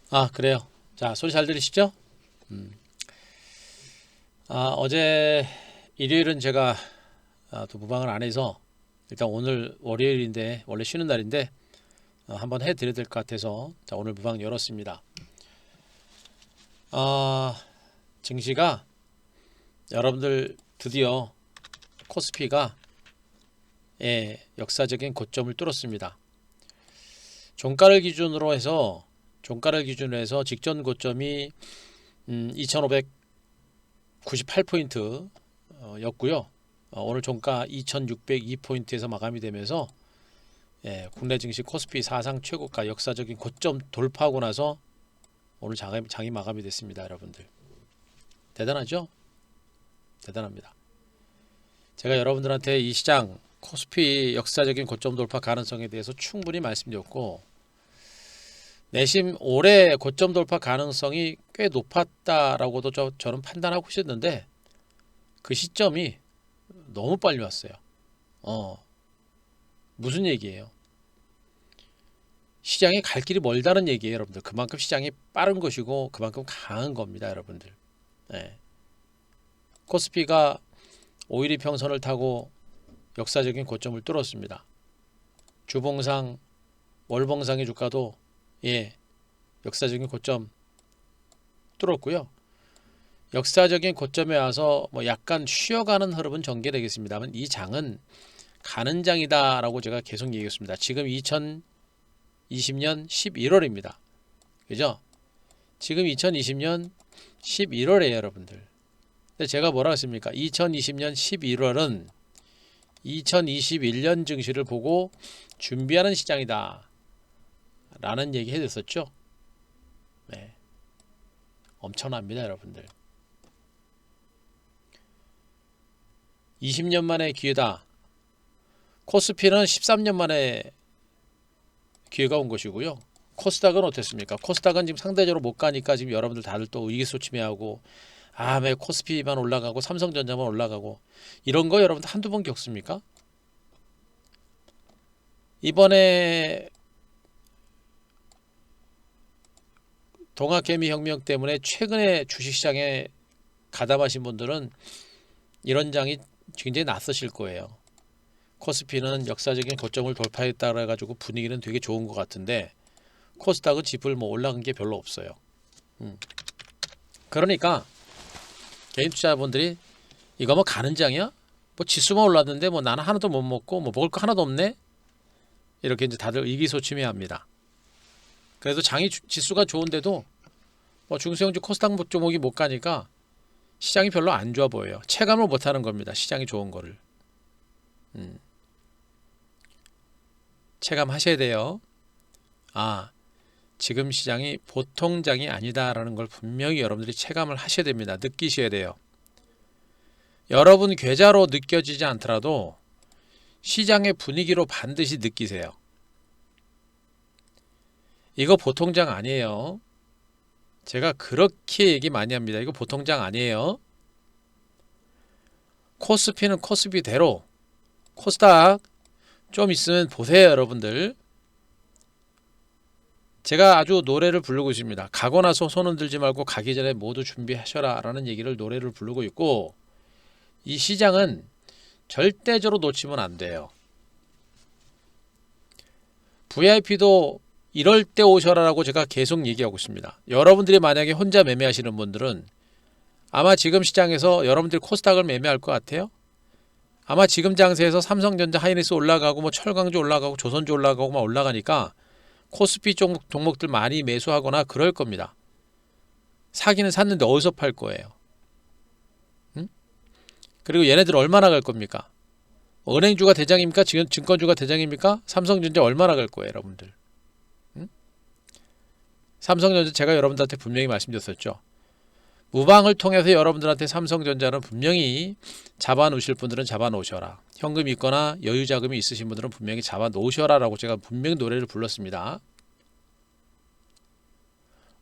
아, 그래요. 자, 소리 잘 들리시죠? 어제 일요일은 제가 또 무방을 안 해서 일단 오늘 월요일인데 원래 쉬는 날인데 한번 해드려야 될 것 같아서 자, 오늘 무방 열었습니다. 아, 증시가 여러분들 드디어 코스피가 역사적인 고점을 뚫었습니다. 종가를 기준으로 해서 직전 고점이 2598포인트 였고요. 오늘 종가 2602포인트에서 마감이 되면서 국내 증시 코스피 사상 최고가 역사적인 고점 돌파하고 나서 오늘 장이 마감이 됐습니다. 여러분들 대단하죠? 대단합니다. 제가 여러분들한테 이 시장 코스피 역사적인 고점 돌파 가능성에 대해서 충분히 말씀드렸고 내심 올해 고점 돌파 가능성이 꽤 높았다라고도 저는 판단하고 있었는데 그 시점이 너무 빨리 왔어요. 무슨 얘기예요? 시장이 갈 길이 멀다는 얘기예요, 여러분들. 그만큼 시장이 빠른 것이고 그만큼 강한 겁니다, 여러분들. 네. 코스피가 5일 이평선을 타고 역사적인 고점을 뚫었습니다. 주봉상, 월봉상의 주가도 역사적인 고점 뚫었고요. 역사적인 고점에 와서 뭐 약간 쉬어가는 흐름은 전개되겠습니다만 이 장은 가는 장이다라고 제가 계속 얘기했습니다. 지금 2020년 11월입니다. 그죠? 지금 2020년 11월에 여러분들. 근데 제가 뭐라고 했습니까? 2020년 11월은 2021년 증시를 보고 준비하는 시장이다 라는 얘기 해줬었죠. 네. 엄청납니다, 여러분들. 20년 만에 기회다. 코스피는 13년 만에 기회가 온 것이고요. 코스닥은 어땠습니까? 코스닥은 지금 상대적으로 못 가니까 지금 여러분들 다들 또 의기소침해하고 왜 코스피만 올라가고 삼성전자만 올라가고 이런 거 여러분들 한두 번 겪습니까? 이번에 동학개미혁명 때문에 최근에 주식시장에 가담하신 분들은 이런 장이 굉장히 낯서실 거예요. 코스피는 역사적인 고점을 돌파했다 그래가지고 분위기는 되게 좋은 것 같은데 코스닥은 짚을 뭐 올라간 게 별로 없어요. 그러니까 개인 투자자분들이 이거 뭐 가는 장이야? 뭐 지수만 올랐는데 뭐 나는 하나도 못 먹고 뭐 먹을 거 하나도 없네? 이렇게 이제 다들 의기소침해합니다. 그래도 지수가 좋은데도 뭐 중소형주 코스닥 종목이 못 가니까 시장이 별로 안 좋아 보여요. 체감을 못 하는 겁니다. 시장이 좋은 거를. 체감하셔야 돼요. 지금 시장이 보통 장이 아니다라는 걸 분명히 여러분들이 체감을 하셔야 됩니다. 느끼셔야 돼요. 여러분 계좌로 느껴지지 않더라도 시장의 분위기로 반드시 느끼세요. 이거 보통 장 아니에요. 제가 그렇게 얘기 많이 합니다. 이거 보통 장 아니에요. 코스피는 코스피대로 코스닥 좀 있으면 보세요, 여러분들. 제가 아주 노래를 부르고 있습니다. 가고 나서 손 흔들지 말고 가기 전에 모두 준비하셔라 라는 얘기를 노래를 부르고 있고 이 시장은 절대적으로 놓치면 안 돼요. VIP도 이럴 때 오셔라라고 제가 계속 얘기하고 있습니다. 여러분들이 만약에 혼자 매매하시는 분들은 아마 지금 시장에서 여러분들이 코스닥을 매매할 것 같아요. 아마 지금 장세에서 삼성전자, 하이닉스 올라가고 뭐 철강주 올라가고 조선주 올라가고 막 올라가니까 코스피 종목들 많이 매수하거나 그럴 겁니다. 사기는 샀는데 어디서 팔 거예요? 그리고 얘네들 얼마나 갈 겁니까? 은행주가 대장입니까? 증권주가 대장입니까? 삼성전자 얼마나 갈 거예요, 여러분들? 삼성전자 제가 여러분들한테 분명히 말씀드렸었죠. 무방을 통해서 여러분들한테 삼성전자는 분명히 잡아놓으실 분들은 잡아놓으셔라. 현금이 있거나 여유자금이 있으신 분들은 분명히 잡아놓으셔라 라고 제가 분명히 노래를 불렀습니다.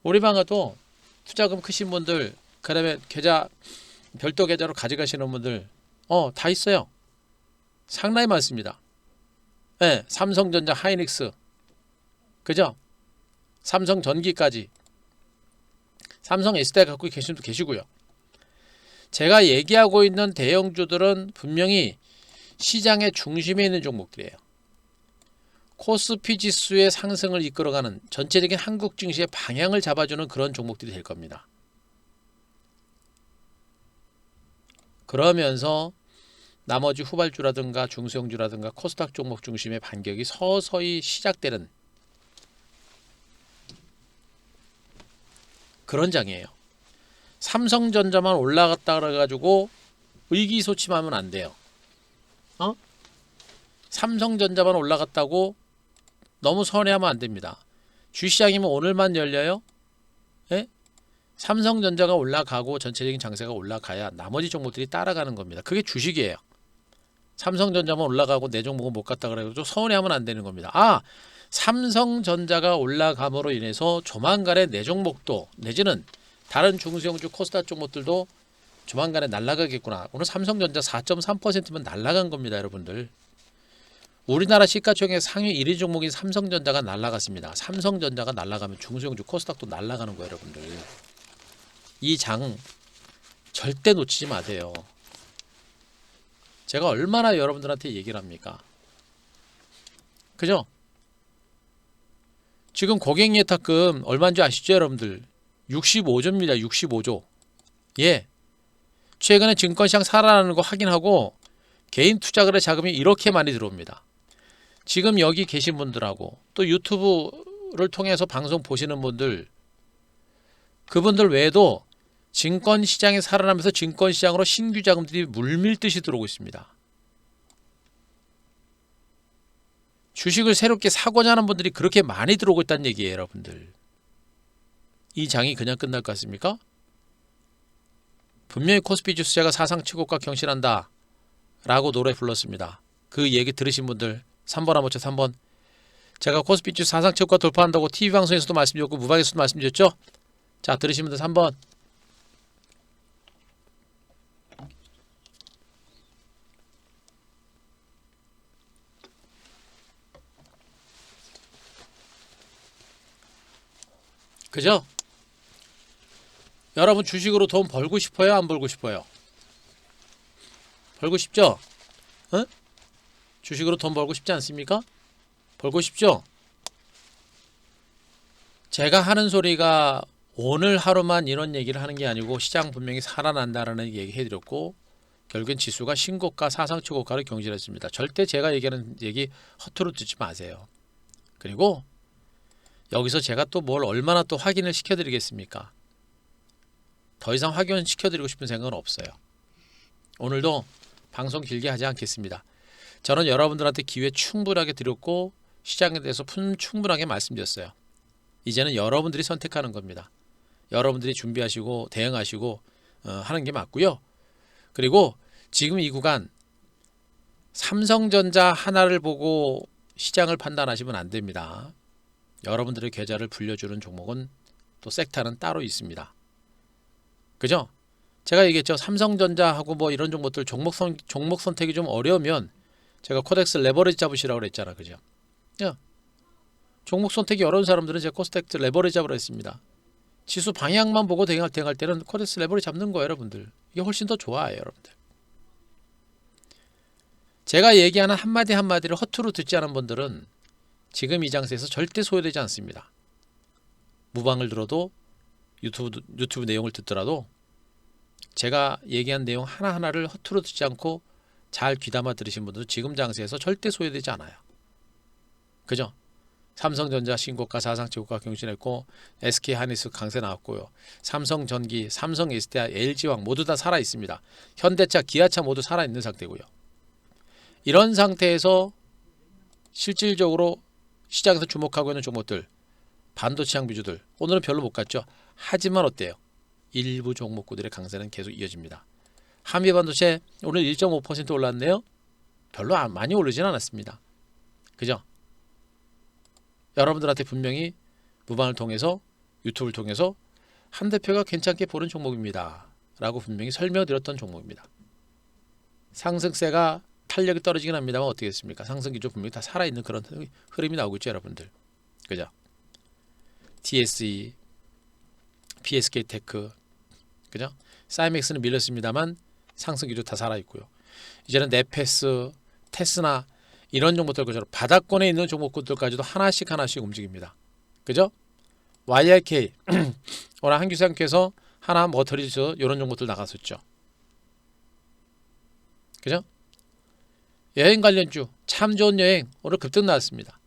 우리 방에도 투자금 크신 분들 그 다음에 별도 계좌로 가져가시는 분들 다 있어요. 상당히 많습니다. 삼성전자, 하이닉스 그죠? 삼성전기까지 삼성 SDI 갖고 계신 분도 계시고요. 제가 얘기하고 있는 대형주들은 분명히 시장의 중심에 있는 종목들이에요. 코스피 지수의 상승을 이끌어가는 전체적인 한국 증시의 방향을 잡아주는 그런 종목들이 될 겁니다. 그러면서 나머지 후발주라든가 중소형주라든가 코스닥 종목 중심의 반격이 서서히 시작되는 그런 장이에요. 삼성전자만 올라갔다 그래가지고 의기소침하면 안 돼요. 삼성전자만 올라갔다고 너무 선회하면 안 됩니다. 주시장이면 오늘만 열려요? 예? 삼성전자가 올라가고 전체적인 장세가 올라가야 나머지 종목들이 따라가는 겁니다. 그게 주식이에요. 삼성전자만 올라가고 내 종목은 못 갔다 그래가지고 서운해하면 안 되는 겁니다. 삼성전자가 올라감으로 인해서 조만간에 내 종목도 내지는 다른 중소형주 코스닥 종목들도 조만간에 날아가겠구나. 오늘 삼성전자 4.3%면 날아간 겁니다, 여러분들. 우리나라 시가총액 상위 1위 종목인 삼성전자가 날아갔습니다. 삼성전자가 날아가면 중소형주 코스닥도 날아가는 거예요, 여러분들. 이 장 절대 놓치지 마세요. 제가 얼마나 여러분들한테 얘기를 합니까? 그죠? 지금 고객예탁금 얼마인지 아시죠, 여러분들? 65조입니다. 65조. 예. 최근에 증권시장 살아나는 거 확인하고 개인 투자거래 자금이 이렇게 많이 들어옵니다. 지금 여기 계신 분들하고 또 유튜브를 통해서 방송 보시는 분들, 그분들 외에도 증권시장이 살아나면서 증권시장으로 신규 자금들이 물밀듯이 들어오고 있습니다. 주식을 새롭게 사고자 하는 분들이 그렇게 많이 들어오고 있다는 얘기예요, 여러분들. 이 장이 그냥 끝날 것 같습니까? 분명히 코스피 지수가 사상 최고가 경신한다 라고 노래 불렀습니다. 그 얘기 들으신 분들 3번 한번 쳐. 3번. 제가 코스피 지수 사상 최고가 돌파한다고 TV방송에서도 말씀드렸고 무방에서도 말씀드렸죠. 자, 들으신 분들 3번. 그죠? 여러분 주식으로 돈 벌고 싶어요? 안 벌고 싶어요? 벌고 싶죠? 어? 주식으로 돈 벌고 싶지 않습니까? 벌고 싶죠? 제가 하는 소리가 오늘 하루만 이런 얘기를 하는 게 아니고 시장 분명히 살아난다라는 얘기 해드렸고 결국엔 지수가 신고가 사상 최고가를 경신했습니다. 절대 제가 얘기하는 얘기 허투루 듣지 마세요. 그리고 여기서 제가 또 뭘 얼마나 또 확인을 시켜드리겠습니까? 더 이상 확인시켜드리고 싶은 생각은 없어요. 오늘도 방송 길게 하지 않겠습니다. 저는 여러분들한테 기회 충분하게 드렸고 시장에 대해서 충분하게 말씀드렸어요. 이제는 여러분들이 선택하는 겁니다. 여러분들이 준비하시고 대응하시고 하는 게 맞고요. 그리고 지금 이 구간 삼성전자 하나를 보고 시장을 판단하시면 안 됩니다. 여러분들의 계좌를 불려주는 종목은 또 섹터는 따로 있습니다. 그죠? 제가 얘기했죠. 삼성전자하고 뭐 이런 종목들 종목 선택이 좀 어려우면 제가 코덱스 레버리지 잡으시라고 그랬잖아. 그죠? 야, 종목 선택이 어려운 사람들은 제가 코스닥 레버리지 잡으라 했습니다. 지수 방향만 보고 대응할 때는 코덱스 레버리지 잡는 거예요, 여러분들. 이게 훨씬 더 좋아요, 여러분들. 제가 얘기하는 한마디 한마디를 허투루 듣지 않은 분들은 지금 이 장세에서 절대 소외되지 않습니다. 무방을 들어도 유튜브 내용을 듣더라도 제가 얘기한 내용 하나하나를 허투루 듣지 않고 잘 귀담아 들으신 분들은 지금 장세에서 절대 소외되지 않아요. 그죠? 삼성전자 신고가 사상 최고가 경신했고 SK하이닉스 강세 나왔고요. 삼성전기, 삼성 SDI, LG화학 모두 다 살아 있습니다. 현대차, 기아차 모두 살아 있는 상태고요. 이런 상태에서 실질적으로 시장에서 주목하고 있는 종목들, 반도체 향비주들 오늘은 별로 못 갔죠. 하지만 어때요? 일부 종목구들의 강세는 계속 이어집니다. 한미반도체 오늘 1.5% 올랐네요. 별로 많이 오르진 않았습니다. 그죠? 여러분들한테 분명히 무방을 통해서 유튜브를 통해서 한 대표가 괜찮게 보는 종목입니다 라고 분명히 설명드렸던 종목입니다. 상승세가 탄력이 떨어지긴 합니다만 어떻게 했습니까? 상승기조 분명히 다 살아있는 그런 흐름이 나오고 있죠, 여러분들. 그죠? TSE, PSK테크, 그죠? 사이맥스는 밀렸습니다만 상승 기조 다 살아 있고요. 이제는 네페스, 테스나 이런 종목들 그죠? 바닥권에 있는 종목들까지도 하나씩 움직입니다. 그죠? YRK 오늘 한규상께서 하나 머터리즈 이런 종목들 나갔었죠. 그죠? 여행 관련주 참 좋은 여행 오늘 급등 나왔습니다.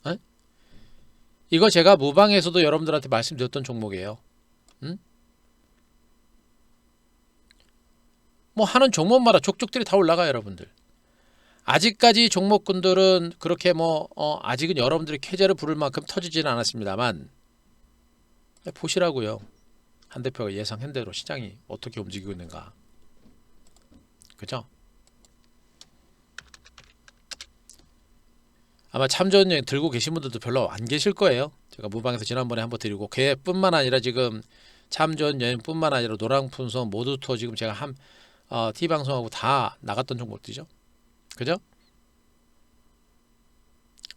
어? 이거 제가 무방에서도 여러분들한테 말씀드렸던 종목이에요. 응? 뭐 하는 종목마다 족족들이 다 올라가요, 여러분들. 아직까지 종목군들은 그렇게 아직은 여러분들이 쾌재를 부를 만큼 터지지는 않았습니다만 보시라고요. 한 대표가 예상한 대로 시장이 어떻게 움직이고 있는가. 그죠? 아마 참 좋은 여행 들고 계신 분들도 별로 안 계실 거예요. 제가 무방에서 지난번에 한번 드리고 걔뿐만 아니라 지금 참 좋은 여행뿐만 아니라 노랑푼손 모두 투어 지금 제가 T방송하고 다 나갔던 종목들이죠. 그죠?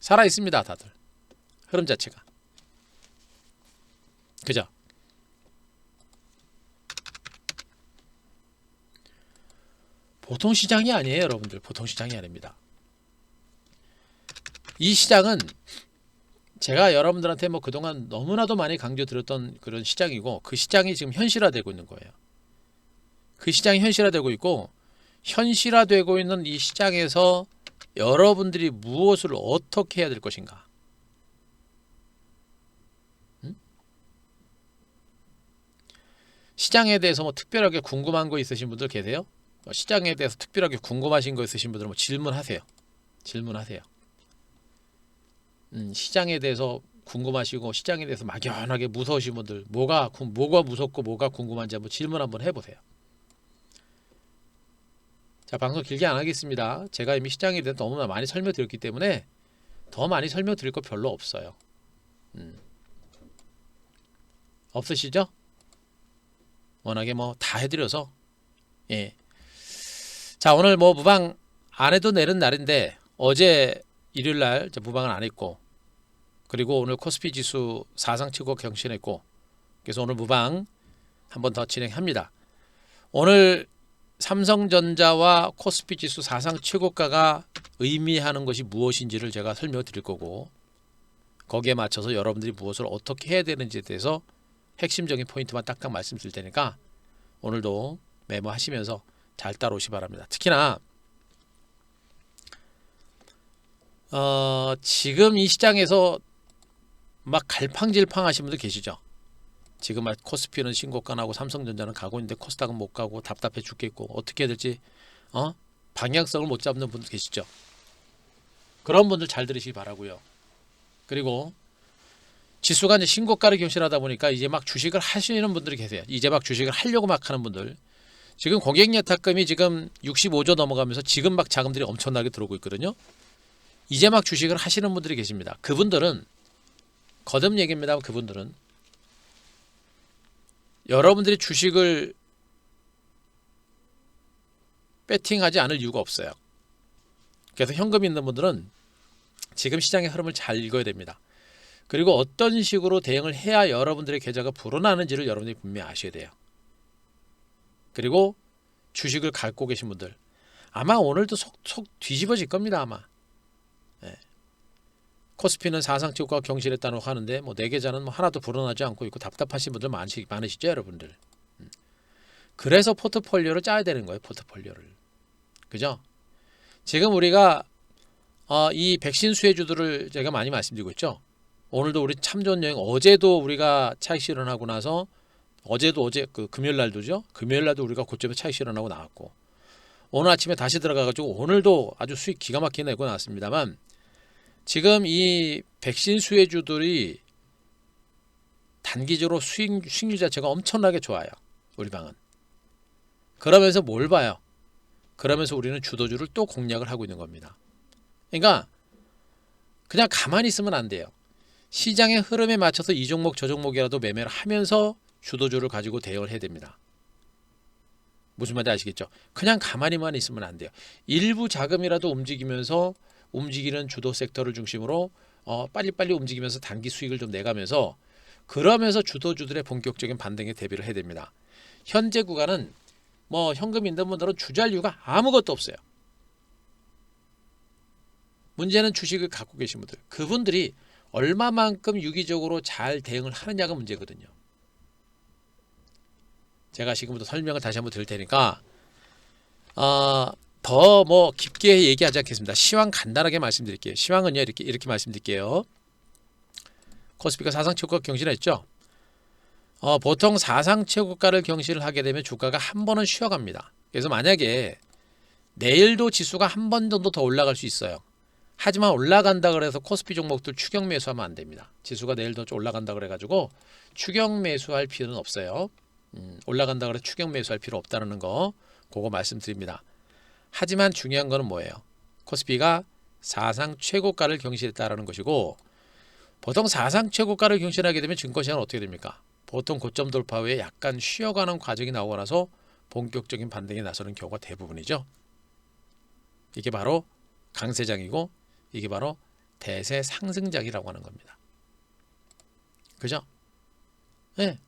살아있습니다. 다들 흐름 자체가. 그죠? 보통 시장이 아니에요, 여러분들. 보통 시장이 아닙니다. 이 시장은 제가 여러분들한테 그동안 너무나도 많이 강조드렸던 그런 시장이고, 그 시장이 지금 현실화되고 있는 거예요. 그 시장이 현실화되고 있고, 현실화되고 있는 이 시장에서 여러분들이 무엇을 어떻게 해야 될 것인가. 시장에 대해서 특별하게 궁금한 거 있으신 분들 계세요? 시장에 대해서 특별하게 궁금하신 거 있으신 분들은 질문하세요. 질문하세요. 시장에 대해서 궁금하시고 시장에 대해서 막연하게 무서우신 분들 뭐가 무섭고 뭐가 궁금한지 한번 질문 한번 해보세요. 자, 방송 길게 안 하겠습니다. 제가 이미 시장에 대해서 너무나 많이 설명드렸기 때문에 더 많이 설명드릴 거 별로 없어요. 없으시죠? 워낙에 다 해드려서. 예. 자, 오늘 무방 안 해도 내는 날인데 어제 일요일날 무방을 안 했고, 그리고 오늘 코스피 지수 사상 최고 경신했고, 그래서 오늘 무방 한 번 더 진행합니다. 오늘 삼성전자와 코스피 지수 사상 최고가가 의미하는 것이 무엇인지를 제가 설명드릴 거고, 거기에 맞춰서 여러분들이 무엇을 어떻게 해야 되는지에 대해서 핵심적인 포인트만 딱딱 말씀드릴 테니까 오늘도 메모하시면서 잘 따라오시 바랍니다. 특히나 지금 이 시장에서 막 갈팡질팡 하신 분들 계시죠? 지금 코스피는 신고가 나고 삼성전자는 가고 있는데 코스닥은 못 가고 답답해 죽겠고 어떻게 해야 될지 방향성을 못 잡는 분들 계시죠? 그런 분들 잘 들으시기 바라고요. 그리고 지수가 이제 신고가를 경신하다 보니까 이제 막 주식을 하시는 분들이 계세요. 이제 막 주식을 하려고 막 하는 분들. 지금 고객여탁금이 지금 65조 넘어가면서 지금 막 자금들이 엄청나게 들어오고 있거든요. 이제 막 주식을 하시는 분들이 계십니다. 그분들은 거듭 얘기입니다. 그분들은 여러분들이 주식을 배팅하지 않을 이유가 없어요. 그래서 현금 있는 분들은 지금 시장의 흐름을 잘 읽어야 됩니다. 그리고 어떤 식으로 대응을 해야 여러분들의 계좌가 불어나는지를 여러분들이 분명히 아셔야 돼요. 그리고 주식을 갖고 계신 분들 아마 오늘도 속 뒤집어질 겁니다. 아마. 네. 코스피는 사상 최고가 경신했다고 하는데 내 계좌는 하나도 불어나지 않고 있고 답답하신 분들 많으시죠, 여러분들. 그래서 포트폴리오를 짜야 되는 거예요. 포트폴리오를. 그죠? 지금 우리가 이 백신 수혜주들을 제가 많이 말씀드리고 있죠. 오늘도 우리 참 좋은 여행 어제도 우리가 차익 실현하고 나서 어제 금요일 날도죠. 금요일 날도 우리가 고점에 차익 실현하고 나왔고, 오늘 아침에 다시 들어가가지고 오늘도 아주 수익 기가 막히게 내고 나왔습니다만, 지금 이 백신 수혜주들이 단기적으로 수익률 자체가 엄청나게 좋아요. 우리 방은. 그러면서 뭘 봐요? 그러면서 우리는 주도주를 또 공략을 하고 있는 겁니다. 그러니까 그냥 가만히 있으면 안 돼요. 시장의 흐름에 맞춰서 이 종목 저 종목이라도 매매를 하면서 주도주를 가지고 대응을 해야 됩니다. 무슨 말인지 아시겠죠? 그냥 가만히만 있으면 안 돼요. 일부 자금이라도 움직이면서 움직이는 주도 섹터를 중심으로 빨리빨리 움직이면서 단기 수익을 좀 내가면서 그러면서 주도주들의 본격적인 반등에 대비를 해야 됩니다. 현재 구간은 뭐 현금 있는 분들은 주저할 이유가 아무것도 없어요. 문제는 주식을 갖고 계신 분들, 그분들이 얼마만큼 유기적으로 잘 대응을 하느냐가 문제거든요. 제가 지금부터 설명을 다시 한번 드릴 테니까 더 뭐 깊게 얘기하지 않겠습니다. 시황 간단하게 말씀드릴게요. 시황은요 이렇게 말씀드릴게요. 코스피가 사상 최고가 경신했죠. 보통 사상 최고가를 경신을 하게 되면 주가가 한 번은 쉬어갑니다. 그래서 만약에 내일도 지수가 한 번 정도 더 올라갈 수 있어요. 하지만 올라간다 그래서 코스피 종목들 추격 매수하면 안 됩니다. 지수가 내일도 좀 올라간다 그래가지고 추격 매수할 필요는 없어요. 올라간다 그래 추격 매수할 필요 없다는 거 그거 말씀드립니다. 하지만 중요한 거는 뭐예요? 코스피가 사상 최고가를 경신했다라는 것이고, 보통 사상 최고가를 경신하게 되면 증권시장은 어떻게 됩니까? 보통 고점 돌파 후에 약간 쉬어가는 과정이 나오고 나서 본격적인 반등에 나서는 경우가 대부분이죠. 이게 바로 강세장이고 이게 바로 대세 상승장이라고 하는 겁니다. 그죠? 네.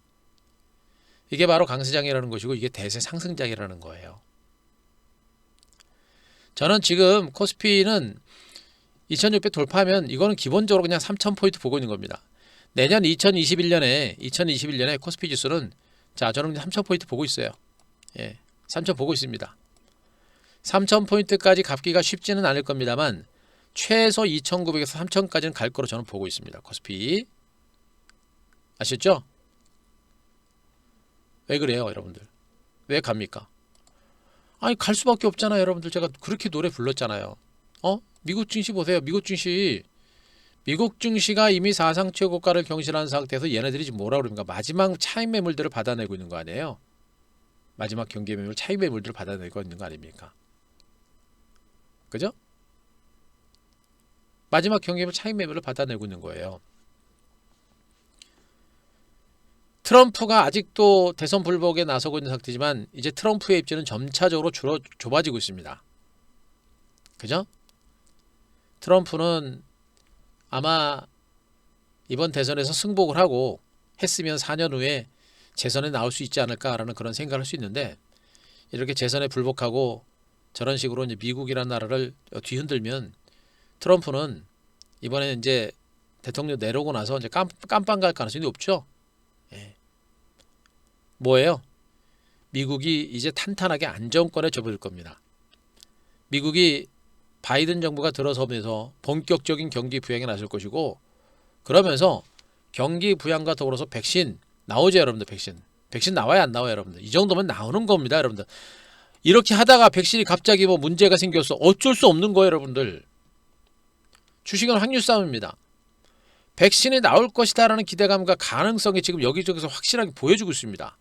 이게 바로 강세장이라는 것이고 이게 대세 상승장이라는 거예요. 저는 지금 코스피는 2600 돌파하면 이거는 기본적으로 그냥 3000포인트 보고 있는 겁니다. 내년 2021년에 코스피 지수는 자 저는 3000포인트 보고 있어요. 예, 3000 보고 있습니다. 3000포인트까지 갚기가 쉽지는 않을 겁니다만 최소 2900에서 3000까지는 갈 거로 저는 보고 있습니다. 코스피 아셨죠? 왜 그래요 여러분들? 왜 갑니까? 아니 갈 수밖에 없잖아요 여러분들. 제가 그렇게 노래 불렀잖아요. 미국 증시 보세요. 미국 증시가 이미 사상 최고가를 경신한 상태에서 얘네들이 지금 뭐라 그럽니까? 마지막 차익 매물들을 받아내고 있는 거 아니에요? 마지막 경기 매물 차익 매물들을 받아내고 있는 거 아닙니까? 그죠? 마지막 경기 매물 차익 매물을 받아내고 있는 거예요. 트럼프가 아직도 대선 불복에 나서고 있는 상태지만 이제 트럼프의 입지는 점차적으로 좁아지고 있습니다. 그죠? 트럼프는 아마 이번 대선에서 승복을 하고 했으면 4년 후에 재선에 나올 수 있지 않을까라는 그런 생각을 할 수 있는데, 이렇게 재선에 불복하고 저런 식으로 이제 미국이라는 나라를 뒤흔들면 트럼프는 이번에 이제 대통령 내려오고 나서 이제 깜빵 갈 가능성이 높죠. 예. 뭐예요? 미국이 이제 탄탄하게 안정권에 접어들 겁니다. 미국이 바이든 정부가 들어서면서 본격적인 경기 부양에 나설 것이고, 그러면서 경기 부양과 더불어서 백신 나오죠 여러분들. 백신 나와야 안 나와요 여러분들. 이 정도면 나오는 겁니다 여러분들. 이렇게 하다가 백신이 갑자기 뭐 문제가 생겼어, 어쩔 수 없는 거예요 여러분들. 주식은 확률 싸움입니다. 백신이 나올 것이다라는 기대감과 가능성이 지금 여기저기서 확실하게 보여주고 있습니다.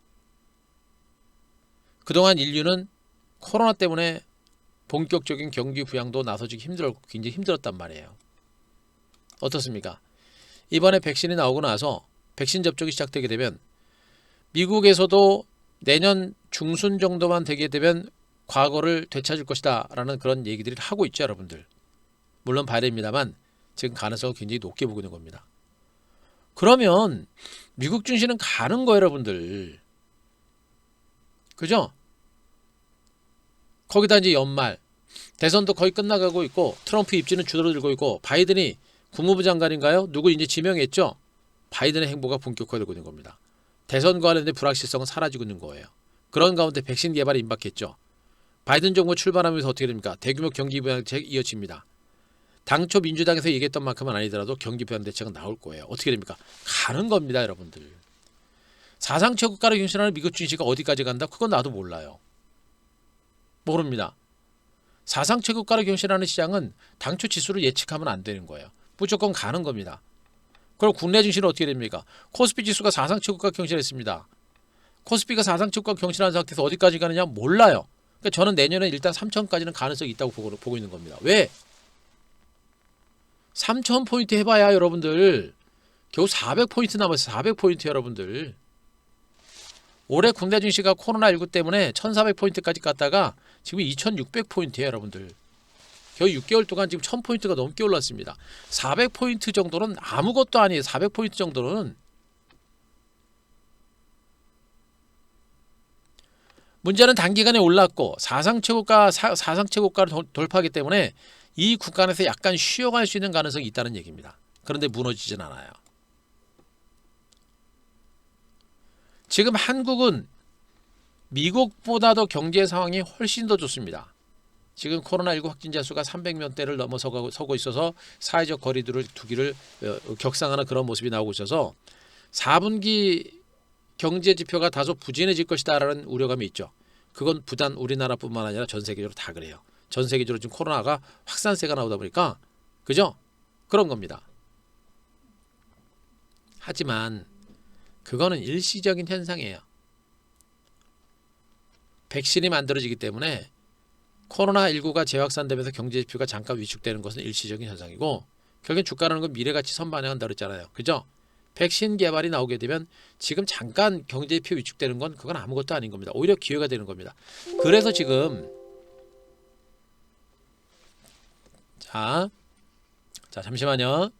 그동안 인류는 코로나 때문에 본격적인 경기 부양도 나서기 굉장히 힘들었단 말이에요. 어떻습니까? 이번에 백신이 나오고 나서 백신 접종이 시작되게 되면 미국에서도 내년 중순 정도만 되게 되면 과거를 되찾을 것이다 라는 그런 얘기들을 하고 있죠 여러분들. 물론 바래입니다만 지금 가능성을 굉장히 높게 보고 있는 겁니다. 그러면 미국 증시는 가는 거예요 여러분들. 그죠? 거기다 이제 연말 대선도 거의 끝나가고 있고 트럼프 입지는 줄어들고 있고 바이든이 국무부 장관인가요? 누구 이제 지명했죠? 바이든의 행보가 본격화되고 있는 겁니다. 대선과 관련된 불확실성은 사라지고 있는 거예요. 그런 가운데 백신 개발이 임박했죠. 바이든 정부 출발하면서 어떻게 됩니까? 대규모 경기 부양 대책 이어집니다. 당초 민주당에서 얘기했던 만큼은 아니더라도 경기 부양 대책은 나올 거예요. 어떻게 됩니까? 가는 겁니다 여러분들. 사상 최고가를 경신하는 미국 증시가 어디까지 간다? 그건 나도 몰라요. 모릅니다. 사상 최고가를 경신하는 시장은 당초 지수를 예측하면 안 되는 거예요. 무조건 가는 겁니다. 그럼 국내 증시는 어떻게 됩니까? 코스피 지수가 사상 최고가 경신했습니다. 코스피가 사상 최고가 경신한 상태에서 어디까지 가느냐 몰라요. 그러니까 저는 내년에 일단 3천까지는 가능성이 있다고 보고 있는 겁니다. 왜? 3,000포인트 해봐야 여러분들 겨우 400포인트 남았어요. 400포인트 여러분들. 올해 국내 증시가 코로나19 때문에 1,400포인트까지 갔다가 지금 2,600포인트예요 여러분들. 겨우 6개월 동안 지금 1,000포인트가 넘게 올랐습니다. 400포인트 정도는 아무것도 아니에요. 400포인트 정도는. 문제는 단기간에 올랐고 사상 최고가를 돌파하기 때문에 이 구간에서 약간 쉬어갈 수 있는 가능성이 있다는 얘기입니다. 그런데 무너지진 않아요. 지금 한국은 미국보다도 경제 상황이 훨씬 더 좋습니다. 지금 코로나19 확진자 수가 300명대를 넘어서고 있어서 사회적 거리두기를 격상하는 그런 모습이 나오고 있어서 4분기 경제 지표가 다소 부진해질 것이다라는 우려감이 있죠. 그건 부단 우리나라뿐만 아니라 전 세계적으로 다 그래요. 전 세계적으로 지금 코로나가 확산세가 나오다 보니까 그죠? 그런 겁니다. 하지만 그거는 일시적인 현상이에요. 백신이 만들어지기 때문에 코로나19가 재확산되면서 경제 지표가 잠깐 위축되는 것은 일시적인 현상이고 결국엔 주가라는 건 미래가치 선반영한다 그랬잖아요. 그죠? 백신 개발이 나오게 되면 지금 잠깐 경제 지표 위축되는 건 그건 아무것도 아닌 겁니다. 오히려 기회가 되는 겁니다. 그래서 지금 자 잠시만요.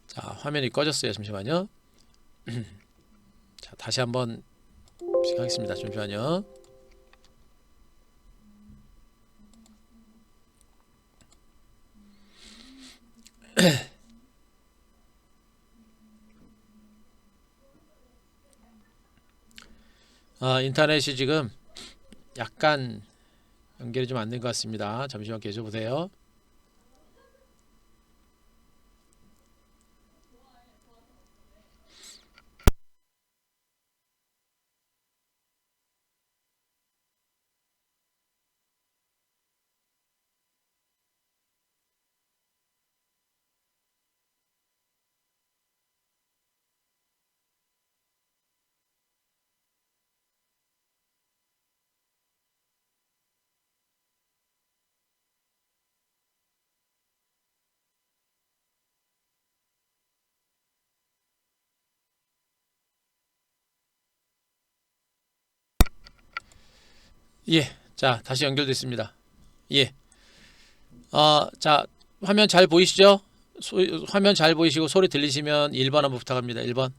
자 화면이 꺼졌어요. 잠시만요. 자 다시 한번 하겠습니다. 잠시만요. 인터넷이 지금 약간 연결이 좀 안 된 것 같습니다. 잠시만 계셔 보세요. 예, 자 다시 연결됐습니다. 예, 자 화면 잘 보이시죠? 화면 잘 보이시고 소리 들리시면 1번 한번 부탁합니다. 1번.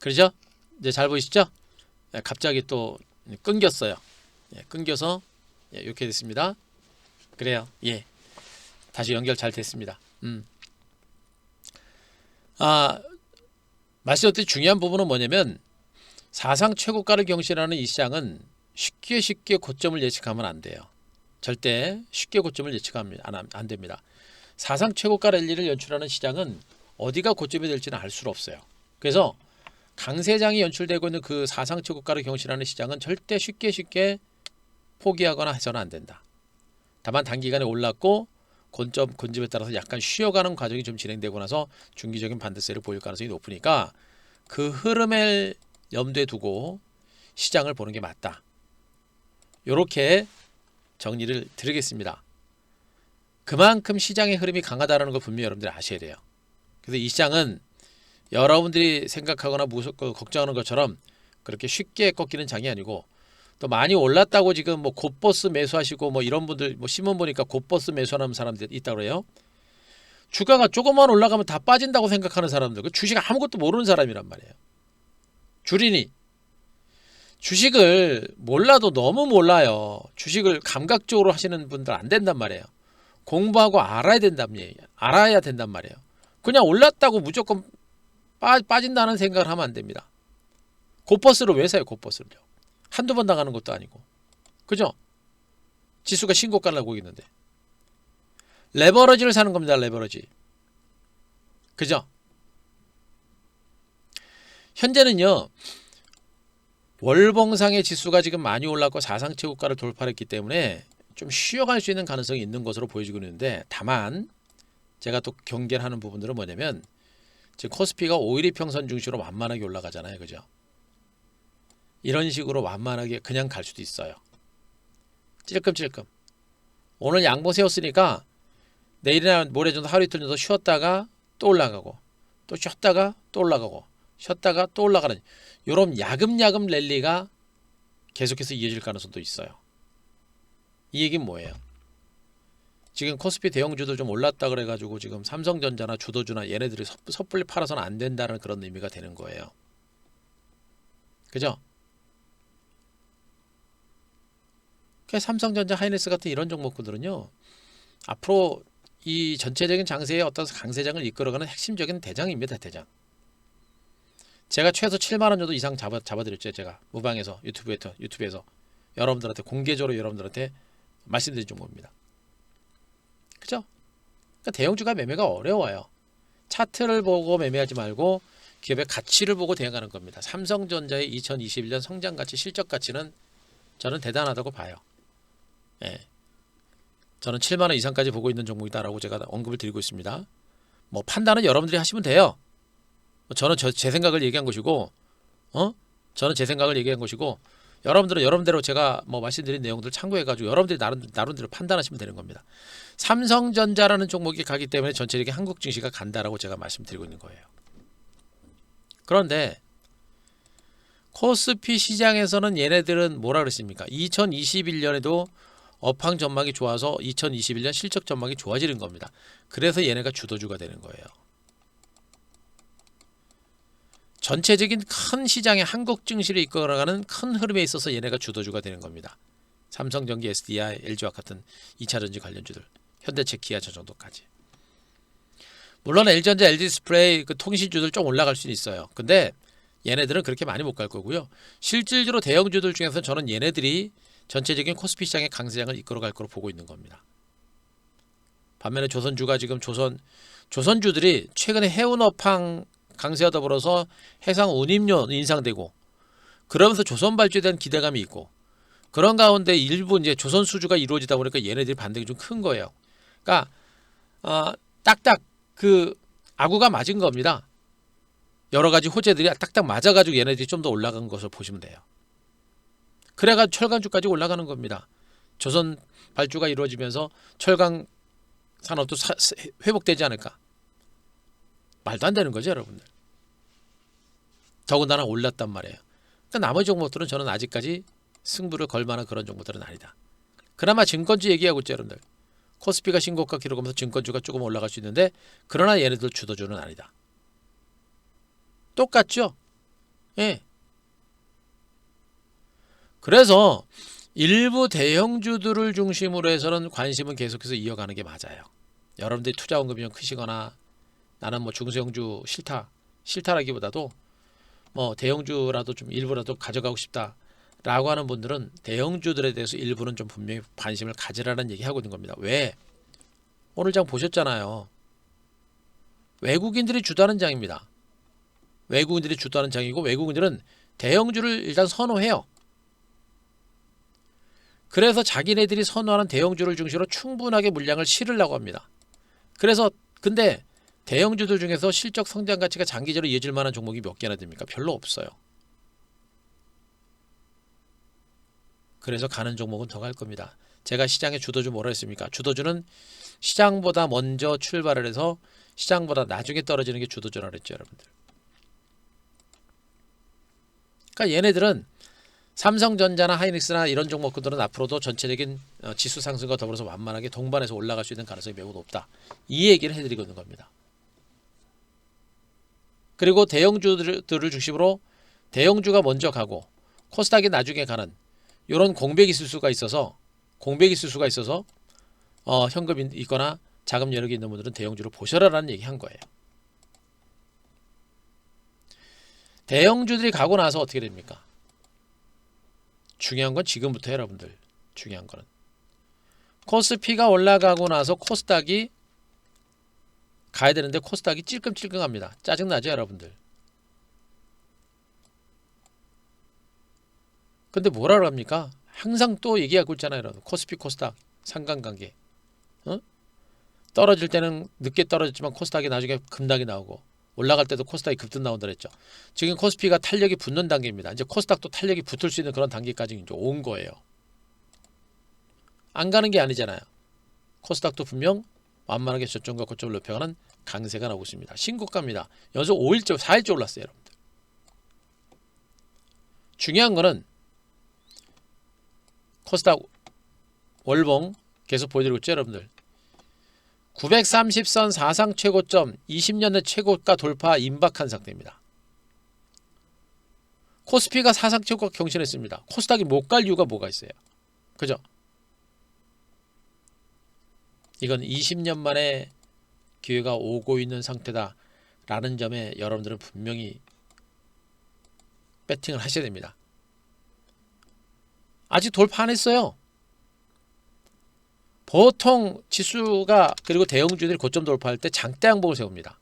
그러죠? 이제 잘 보이시죠? 예, 갑자기 또 끊겼어요. 예, 끊겨서 예, 이렇게 됐습니다. 그래요. 예, 다시 연결 잘 됐습니다. 말씀드린 중요한 부분은 뭐냐면 사상 최고가를 경신하는 이 시장은 쉽게 고점을 예측하면 안 돼요. 절대 쉽게 고점을 예측하면 안 됩니다. 사상 최고가 랠리를 연출하는 시장은 어디가 고점이 될지는 알 수가 없어요. 그래서 강세장이 연출되고 있는 그 사상 최고가를 경신하는 시장은 절대 쉽게 포기하거나 해서는 안 된다. 다만 단기간에 올랐고 고점에 따라서 약간 쉬어가는 과정이 좀 진행되고 나서 중기적인 반대세를 보일 가능성이 높으니까 그 흐름을 염두에 두고 시장을 보는 게 맞다. 이렇게 정리를 드리겠습니다. 그만큼 시장의 흐름이 강하다는 걸 분명히 여러분들이 아셔야 돼요. 그래서 이 시장은 여러분들이 생각하거나 걱정하는 것처럼 그렇게 쉽게 꺾이는 장이 아니고 또 많이 올랐다고 지금 뭐 곧버스 매수하시고 뭐 이런 분들 뭐 신문 보니까 곧버스 매수하는 사람들 있다고 그래요. 주가가 조금만 올라가면 다 빠진다고 생각하는 사람들, 그 주식 아무것도 모르는 사람이란 말이에요. 주린이 주식을 몰라도 너무 몰라요. 주식을 감각적으로 하시는 분들 안 된단 말이에요. 공부하고 알아야 된단 말이에요. 알아야 된단 말이에요. 그냥 올랐다고 무조건 빠진다는 생각을 하면 안 됩니다. 곧버스를 왜 사요? 곧버스를요. 한두 번 당하는 것도 아니고. 그죠? 지수가 신고가를 나고 있는데. 레버러지를 사는 겁니다. 레버러지. 그죠? 현재는요. 월봉상의 지수가 지금 많이 올랐고 사상 최고가를 돌파했기 때문에 좀 쉬어갈 수 있는 가능성이 있는 것으로 보여지고 있는데, 다만 제가 또 경계를 하는 부분들은 뭐냐면 지금 코스피가 5일이평선 중심으로 완만하게 올라가잖아요. 그죠? 이런 식으로 완만하게 그냥 갈 수도 있어요. 찔끔찔끔. 오늘 양봉 세웠으니까 내일이나 모레 정도 하루 이틀 정도 쉬었다가 또 올라가고 또 쉬었다가 또 올라가고 쉬었다가 또 올라가는 이런 야금야금 랠리가 계속해서 이어질 가능성도 있어요. 이 얘기는 뭐예요? 지금 코스피 대형주들 좀 올랐다 그래가지고 지금 삼성전자나 주도주나 얘네들이 섣불리 팔아서는 안 된다는 그런 의미가 되는 거예요. 그죠? 삼성전자, 하이닉스 같은 이런 종목들은요, 앞으로 이 전체적인 장세의 어떤 강세장을 이끌어가는 핵심적인 대장입니다. 대장. 제가 최소 7만 원 정도 이상 잡아드렸죠. 제가 무방에서 유튜브에서 여러분들한테 공개적으로 여러분들한테 말씀드린 종목입니다. 그죠? 그러니까 대형주가 매매가 어려워요. 차트를 보고 매매하지 말고 기업의 가치를 보고 대응하는 겁니다. 삼성전자의 2021년 성장가치, 실적가치는 저는 대단하다고 봐요. 예. 저는 7만 원 이상까지 보고 있는 종목이다라고 제가 언급을 드리고 있습니다. 뭐 판단은 여러분들이 하시면 돼요. 저는 제 생각을 얘기한 것이고, 저는 제 생각을 얘기한 것이고, 여러분들은 여러분대로 제가 뭐 말씀드린 내용들 참고해가지고 여러분들이 나름대로 판단하시면 되는 겁니다. 삼성전자라는 종목이 가기 때문에 전체적인 한국 증시가 간다라고 제가 말씀드리고 있는 거예요. 그런데 코스피 시장에서는 얘네들은 뭐라 그랬습니까? 2021년에도 업황 전망이 좋아서 2021년 실적 전망이 좋아지는 겁니다. 그래서 얘네가 주도주가 되는 거예요. 전체적인 큰 시장의 한국 증시를 이끌어가는 큰 흐름에 있어서 얘네가 주도주가 되는 겁니다. 삼성전기, SDI, LG와 같은 2차전지 관련주들, 현대차, 기아 저 정도까지. 물론 LG전자, LG디스플레이 그 통신주들 좀 올라갈 수는 있어요. 근데 얘네들은 그렇게 많이 못 갈 거고요. 실질적으로 대형주들 중에서 저는 얘네들이 전체적인 코스피 시장의 강세장을 이끌어갈 거로 보고 있는 겁니다. 반면에 조선주가 지금 조선주들이 최근에 해운 업황 강세와 더불어서 해상 운임료 인상되고 그러면서 조선발주에 대한 기대감이 있고 그런 가운데 일부 이제 조선 수주가 이루어지다 보니까 얘네들이 반등이 좀 큰 거예요. 그러니까 딱딱 그 아구가 맞은 겁니다. 여러 가지 호재들이 딱딱 맞아가지고 얘네들이 좀 더 올라간 것을 보시면 돼요. 그래가 철강주까지 올라가는 겁니다. 조선 발주가 이루어지면서 철강 산업도 회복되지 않을까? 말도 안 되는 거죠, 여러분들. 더군다나 올랐단 말이에요. 그러니까 나머지 종목들은 저는 아직까지 승부를 걸 만한 그런 종목들은 아니다. 그나마 증권주 얘기하고 있죠, 여러분들. 코스피가 신고가 기록하면서 증권주가 조금 올라갈 수 있는데 그러나 얘네들 주도주는 아니다. 똑같죠? 예. 그래서 일부 대형주들을 중심으로 해서는 관심은 계속해서 이어가는 게 맞아요. 여러분들이 투자 원금이 좀 크시거나 나는 뭐 중소형주 싫다라기보다도 뭐 대형주라도 좀 일부라도 가져가고 싶다라고 하는 분들은 대형주들에 대해서 일부는 좀 분명히 관심을 가지라는 얘기 하고 있는 겁니다. 왜? 오늘 장 보셨잖아요. 외국인들이 주도하는 장입니다. 외국인들이 주도하는 장이고 외국인들은 대형주를 일단 선호해요. 그래서 자기네들이 선호하는 대형주를 중심으로 충분하게 물량을 실으려고 합니다. 그래서 근데 대형주들 중에서 실적 성장 가치가 장기적으로 이어질 만한 종목이 몇 개나 됩니까? 별로 없어요. 그래서 가는 종목은 더 갈 겁니다. 제가 시장의 주도주 뭐라 했습니까? 주도주는 시장보다 먼저 출발을 해서 시장보다 나중에 떨어지는 게 주도주라고 그랬죠, 여러분들. 그러니까 얘네들은 삼성전자나 하이닉스나 이런 종목들은 앞으로도 전체적인 지수 상승과 더불어서 완만하게 동반해서 올라갈 수 있는 가능성이 매우 높다. 이 얘기를 해드리고 있는 겁니다. 그리고 대형주들을 중심으로 대형주가 먼저 가고 코스닥이 나중에 가는 이런 공백이 있을 수가 있어서 현금이 있거나 자금 여력이 있는 분들은 대형주를 보셔라라는 얘기 한 거예요. 대형주들이 가고 나서 어떻게 됩니까? 중요한 건 지금부터 여러분들 중요한 거는 코스피가 올라가고 나서 코스닥이 가야 되는데 코스닥이 찔끔찔끔합니다. 짜증나죠, 여러분들? 근데 뭐라 그럽니까? 항상 또 얘기하고 있잖아요, 여러분. 코스피 코스닥 상관관계. 떨어질 때는 늦게 떨어졌지만 코스닥이 나중에 급락이 나오고 올라갈 때도 코스닥이 급등 나온다 그랬죠. 지금 코스피가 탄력이 붙는 단계입니다. 이제 코스닥도 탄력이 붙을 수 있는 그런 단계까지 이제 온 거예요. 안 가는 게 아니잖아요. 코스닥도 분명 완만하게 저점과 고점을 높여가는 강세가 나오고 있습니다. 신고가입니다. 연속 5일째, 4일째 올랐어요, 여러분들. 중요한 거는 코스닥 월봉 계속 보여드리고 있죠, 여러분들. 930선 사상 최고점 20년의 최고가 돌파 임박한 상태입니다. 코스피가 사상 최고가 경신했습니다. 코스닥이 못 갈 이유가 뭐가 있어요? 그죠? 이건 20년 만에 기회가 오고 있는 상태다 라는 점에 여러분들은 분명히 배팅을 하셔야 됩니다. 아직 돌파 안 했어요. 보통 지수가 그리고 대형주들이 고점 돌파할 때 장대 양봉을 세웁니다.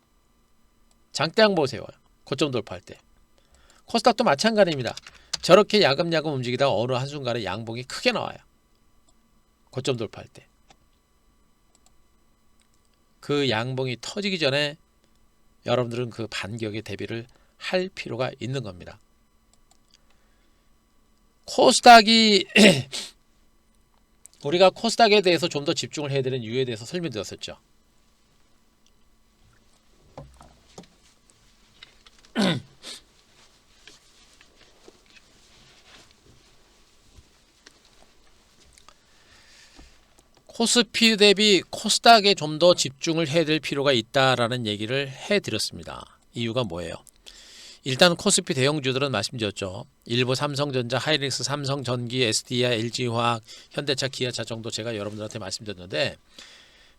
장대 양봉을 세워요. 고점 돌파할 때. 코스닥도 마찬가지입니다. 저렇게 야금야금 움직이다가 어느 한순간에 양봉이 크게 나와요. 고점 돌파할 때. 그 양봉이 터지기 전에 여러분들은 그 반격에 대비를 할 필요가 있는 겁니다. 코스닥이 우리가 코스닥에 대해서 좀 더 집중을 해야 되는 이유에 대해서 설명드렸었죠. 코스피 대비 코스닥에 좀 더 집중을 해야 될 필요가 있다라는 얘기를 해드렸습니다. 이유가 뭐예요? 일단 코스피 대형주들은 말씀드렸죠. 일부 삼성전자, 하이닉스, 삼성전기, SDI, LG화학, 현대차, 기아차 정도 제가 여러분들한테 말씀드렸는데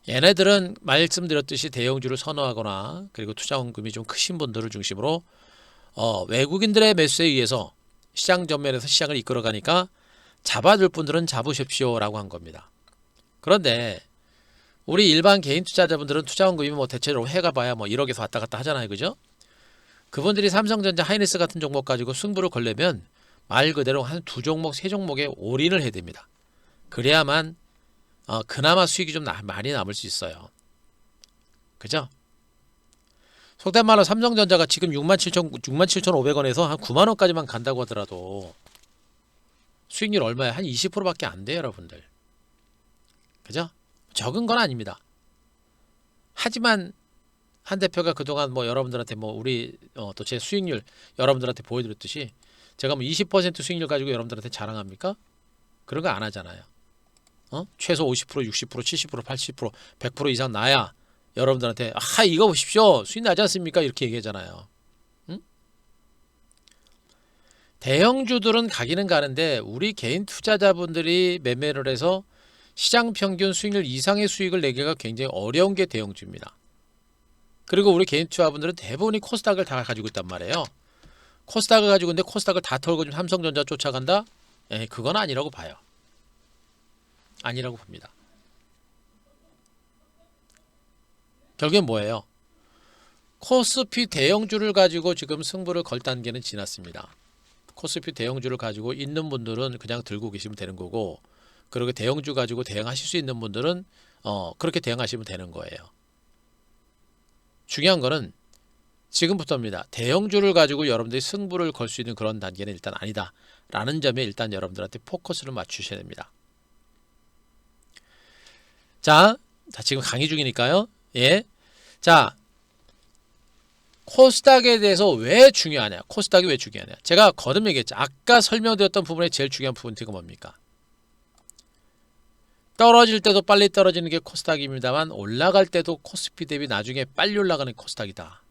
얘네들은 말씀드렸듯이 대형주를 선호하거나 그리고 투자원금이 좀 크신 분들을 중심으로 외국인들의 매수에 의해서 시장 전면에서 시장을 이끌어가니까 잡아둘 분들은 잡으십시오 라고 한 겁니다. 그런데 우리 일반 개인 투자자분들은 투자원금이 뭐 대체로 해가 봐야 뭐 1억에서 왔다 갔다 하잖아요. 그죠? 그분들이 삼성전자, 하이닉스 같은 종목 가지고 승부를 걸려면 말 그대로 한 두 종목, 세 종목에 올인을 해야 됩니다. 그래야만 그나마 수익이 좀 많이 남을 수 있어요. 그죠? 속된 말로 삼성전자가 지금 67,500원에서 한 9만원까지만 간다고 하더라도 수익률 얼마야? 한 20%밖에 안 돼요, 여러분들. 그죠? 적은 건 아닙니다. 하지만 한 대표가 그동안 뭐 여러분들한테 뭐 우리 또 제 수익률 여러분들한테 보여드렸듯이 제가 뭐 20% 수익률 가지고 여러분들한테 자랑합니까? 그런 거 안 하잖아요. 최소 50%, 60%, 70%, 80%, 100% 이상 나야 여러분들한테 이거 보십시오. 수익 나지 않습니까? 이렇게 얘기하잖아요. 응? 대형주들은 가기는 가는데 우리 개인 투자자분들이 매매를 해서 시장 평균 수익률 이상의 수익을 내기가 굉장히 어려운 게 대형주입니다. 그리고 우리 개인 투자분들은 대부분이 코스닥을 다 가지고 있단 말이에요. 코스닥을 가지고 있는데 코스닥을 다 털고 지금 삼성전자 쫓아간다? 그건 아니라고 봐요. 아니라고 봅니다. 결국엔 뭐예요? 코스피 대형주를 가지고 지금 승부를 걸 단계는 지났습니다. 코스피 대형주를 가지고 있는 분들은 그냥 들고 계시면 되는 거고 그리고 대형주 가지고 대응하실 수 있는 분들은 그렇게 대응하시면 되는 거예요. 중요한 거는 지금부터입니다. 대형주를 가지고 여러분들이 승부를 걸 수 있는 그런 단계는 일단 아니다 라는 점에 일단 여러분들한테 포커스를 맞추셔야 됩니다. 자 지금 강의 중이니까요. 예. 자 코스닥에 대해서 왜 중요하냐? 코스닥이 왜 중요하냐? 제가 거듭 얘기했죠. 아까 설명드렸던 부분에 제일 중요한 포인트가 뭡니까? 떨어질 때도 빨리 떨어지는 게 코스닥입니다만 올라갈 때도 코스피 대비 나중에 빨리 올라가는 코스닥이다.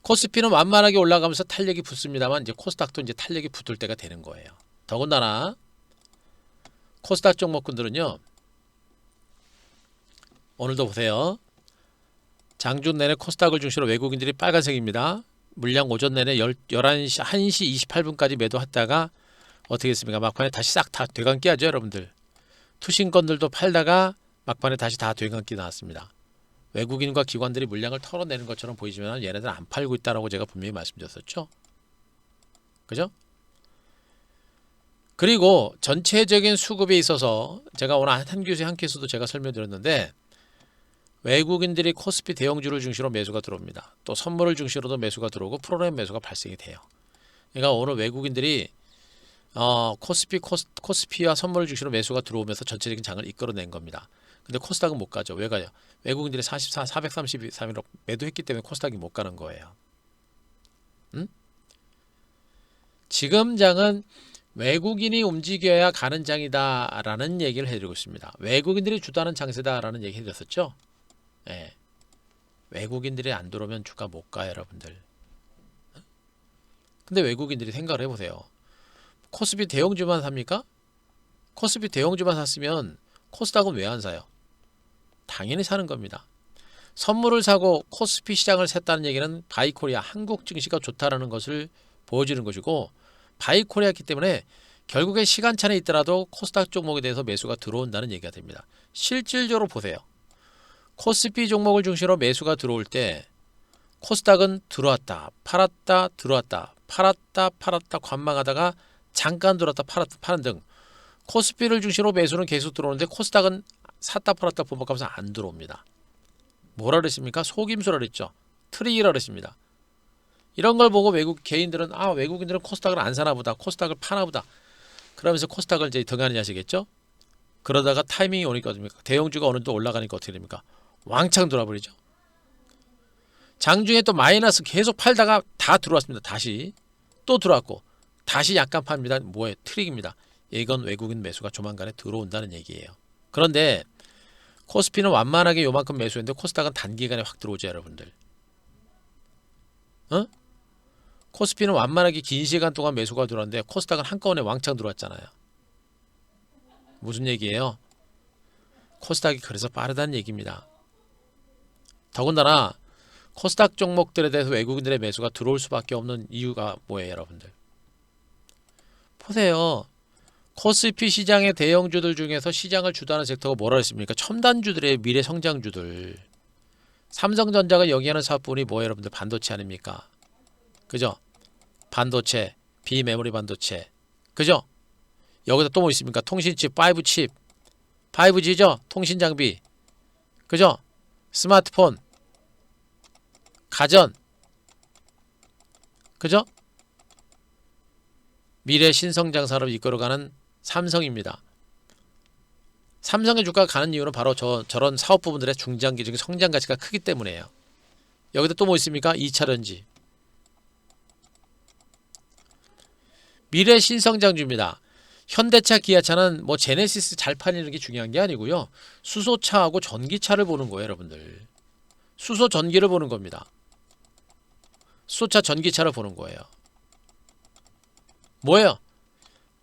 코스피는 완만하게 올라가면서 탄력이 붙습니다만 이제 코스닥도 이제 탄력이 붙을 때가 되는 거예요. 더군다나 코스닥 종목군들은요. 오늘도 보세요. 장중 내내 코스닥을 중심으로 외국인들이 빨간색입니다. 물량 오전 내내 11시 1시 28분까지 매도했다가 어떻게 했습니까? 막판에 다시 싹 다 되감기 하죠, 여러분들. 투신건들도 팔다가 막판에 다시 다 되감기 나왔습니다. 외국인과 기관들이 물량을 털어내는 것처럼 보이지만 얘네들은 안 팔고 있다라고 제가 분명히 말씀드렸었죠. 그죠? 그리고 전체적인 수급에 있어서 제가 오늘 한 교수의 한 케이스도 제가 설명드렸는데 외국인들이 코스피 대형주를 중심으로 매수가 들어옵니다. 또 선물을 중심으로도 매수가 들어오고 프로그램 매수가 발생이 돼요. 그러니까 오늘 외국인들이 코스피와 선물을 중심으로 매수가 들어오면서 전체적인 장을 이끌어낸 겁니다. 근데 코스닥은 못 가죠. 왜 가요? 외국인들이 433일로 매도했기 때문에 코스닥이 못 가는 거예요. 지금 장은 외국인이 움직여야 가는 장이다라는 얘기를 해드리고 있습니다. 외국인들이 주도하는 장세다라는 얘기 해드렸었죠. 예. 외국인들이 안 들어오면 주가 못 가요, 여러분들. 근데 외국인들이 생각을 해보세요. 코스피 대형주만 삽니까? 코스피 대형주만 샀으면 코스닥은 왜 안 사요? 당연히 사는 겁니다. 선물을 사고 코스피 시장을 샜다는 얘기는 바이코리아 한국 증시가 좋다라는 것을 보여주는 것이고, 바이코리아이기 때문에 결국에 시간차는 있더라도 코스닥 종목에 대해서 매수가 들어온다는 얘기가 됩니다. 실질적으로 보세요. 코스피 종목을 중심으로 매수가 들어올 때 코스닥은 들어왔다 팔았다 들어왔다 팔았다 관망하다가 잠깐 들어왔다 팔았다 파는 등 코스피를 중심으로 매수는 계속 들어오는데 코스닥은 샀다 팔았다 반복하면서 안 들어옵니다. 뭐라 그랬습니까? 속임수라 그랬죠. 트릭이라 그랬습니다. 이런 걸 보고 외국 개인들은 외국인들은 코스닥을 안 사나 보다, 코스닥을 파나 보다, 그러면서 코스닥을 이제 등한히 하시겠죠. 그러다가 타이밍이 오니까 어떻습니까? 대형주가 어느 정도 올라가니까 어떻게 됩니까? 왕창 돌아버리죠. 장중에 또 마이너스 계속 팔다가 다 들어왔습니다. 다시 또 들어왔고 다시 약간 팝니다. 뭐예요? 트릭입니다. 이건 외국인 매수가 조만간에 들어온다는 얘기예요. 그런데 코스피는 완만하게 요만큼 매수했는데 코스닥은 단기간에 확 들어오죠, 여러분들. 코스피는 완만하게 긴 시간 동안 매수가 들어왔는데 코스닥은 한꺼번에 왕창 들어왔잖아요. 무슨 얘기예요? 코스닥이 그래서 빠르다는 얘기입니다. 더군다나 코스닥 종목들에 대해서 외국인들의 매수가 들어올 수밖에 없는 이유가 뭐예요, 여러분들? 보세요. 코스피 시장의 대형주들 중에서 시장을 주도하는 섹터가 뭐라 했습니까? 첨단주들의 미래 성장주들. 삼성전자가 영위하는 사업분이 뭐예요, 여러분들? 반도체 아닙니까? 그죠? 반도체, 비메모리 반도체. 그죠? 여기다 또 뭐 있습니까? 통신칩, 5칩. 5G죠? 통신장비. 그죠? 스마트폰. 가전. 그죠? 미래 신성장 산업을 이끌어가는 삼성입니다. 삼성의 주가가 가는 이유는 바로 저런 사업 부분들의 중장기적인 성장 가치가 크기 때문이에요. 여기다 또 뭐 있습니까? 2차전지. 미래 신성장주입니다. 현대차, 기아차는 뭐 제네시스 잘 팔리는 게 중요한 게 아니고요. 수소차하고 전기차를 보는 거예요, 여러분들. 수소 전기를 보는 겁니다. 수소차 전기차를 보는 거예요. 뭐예요?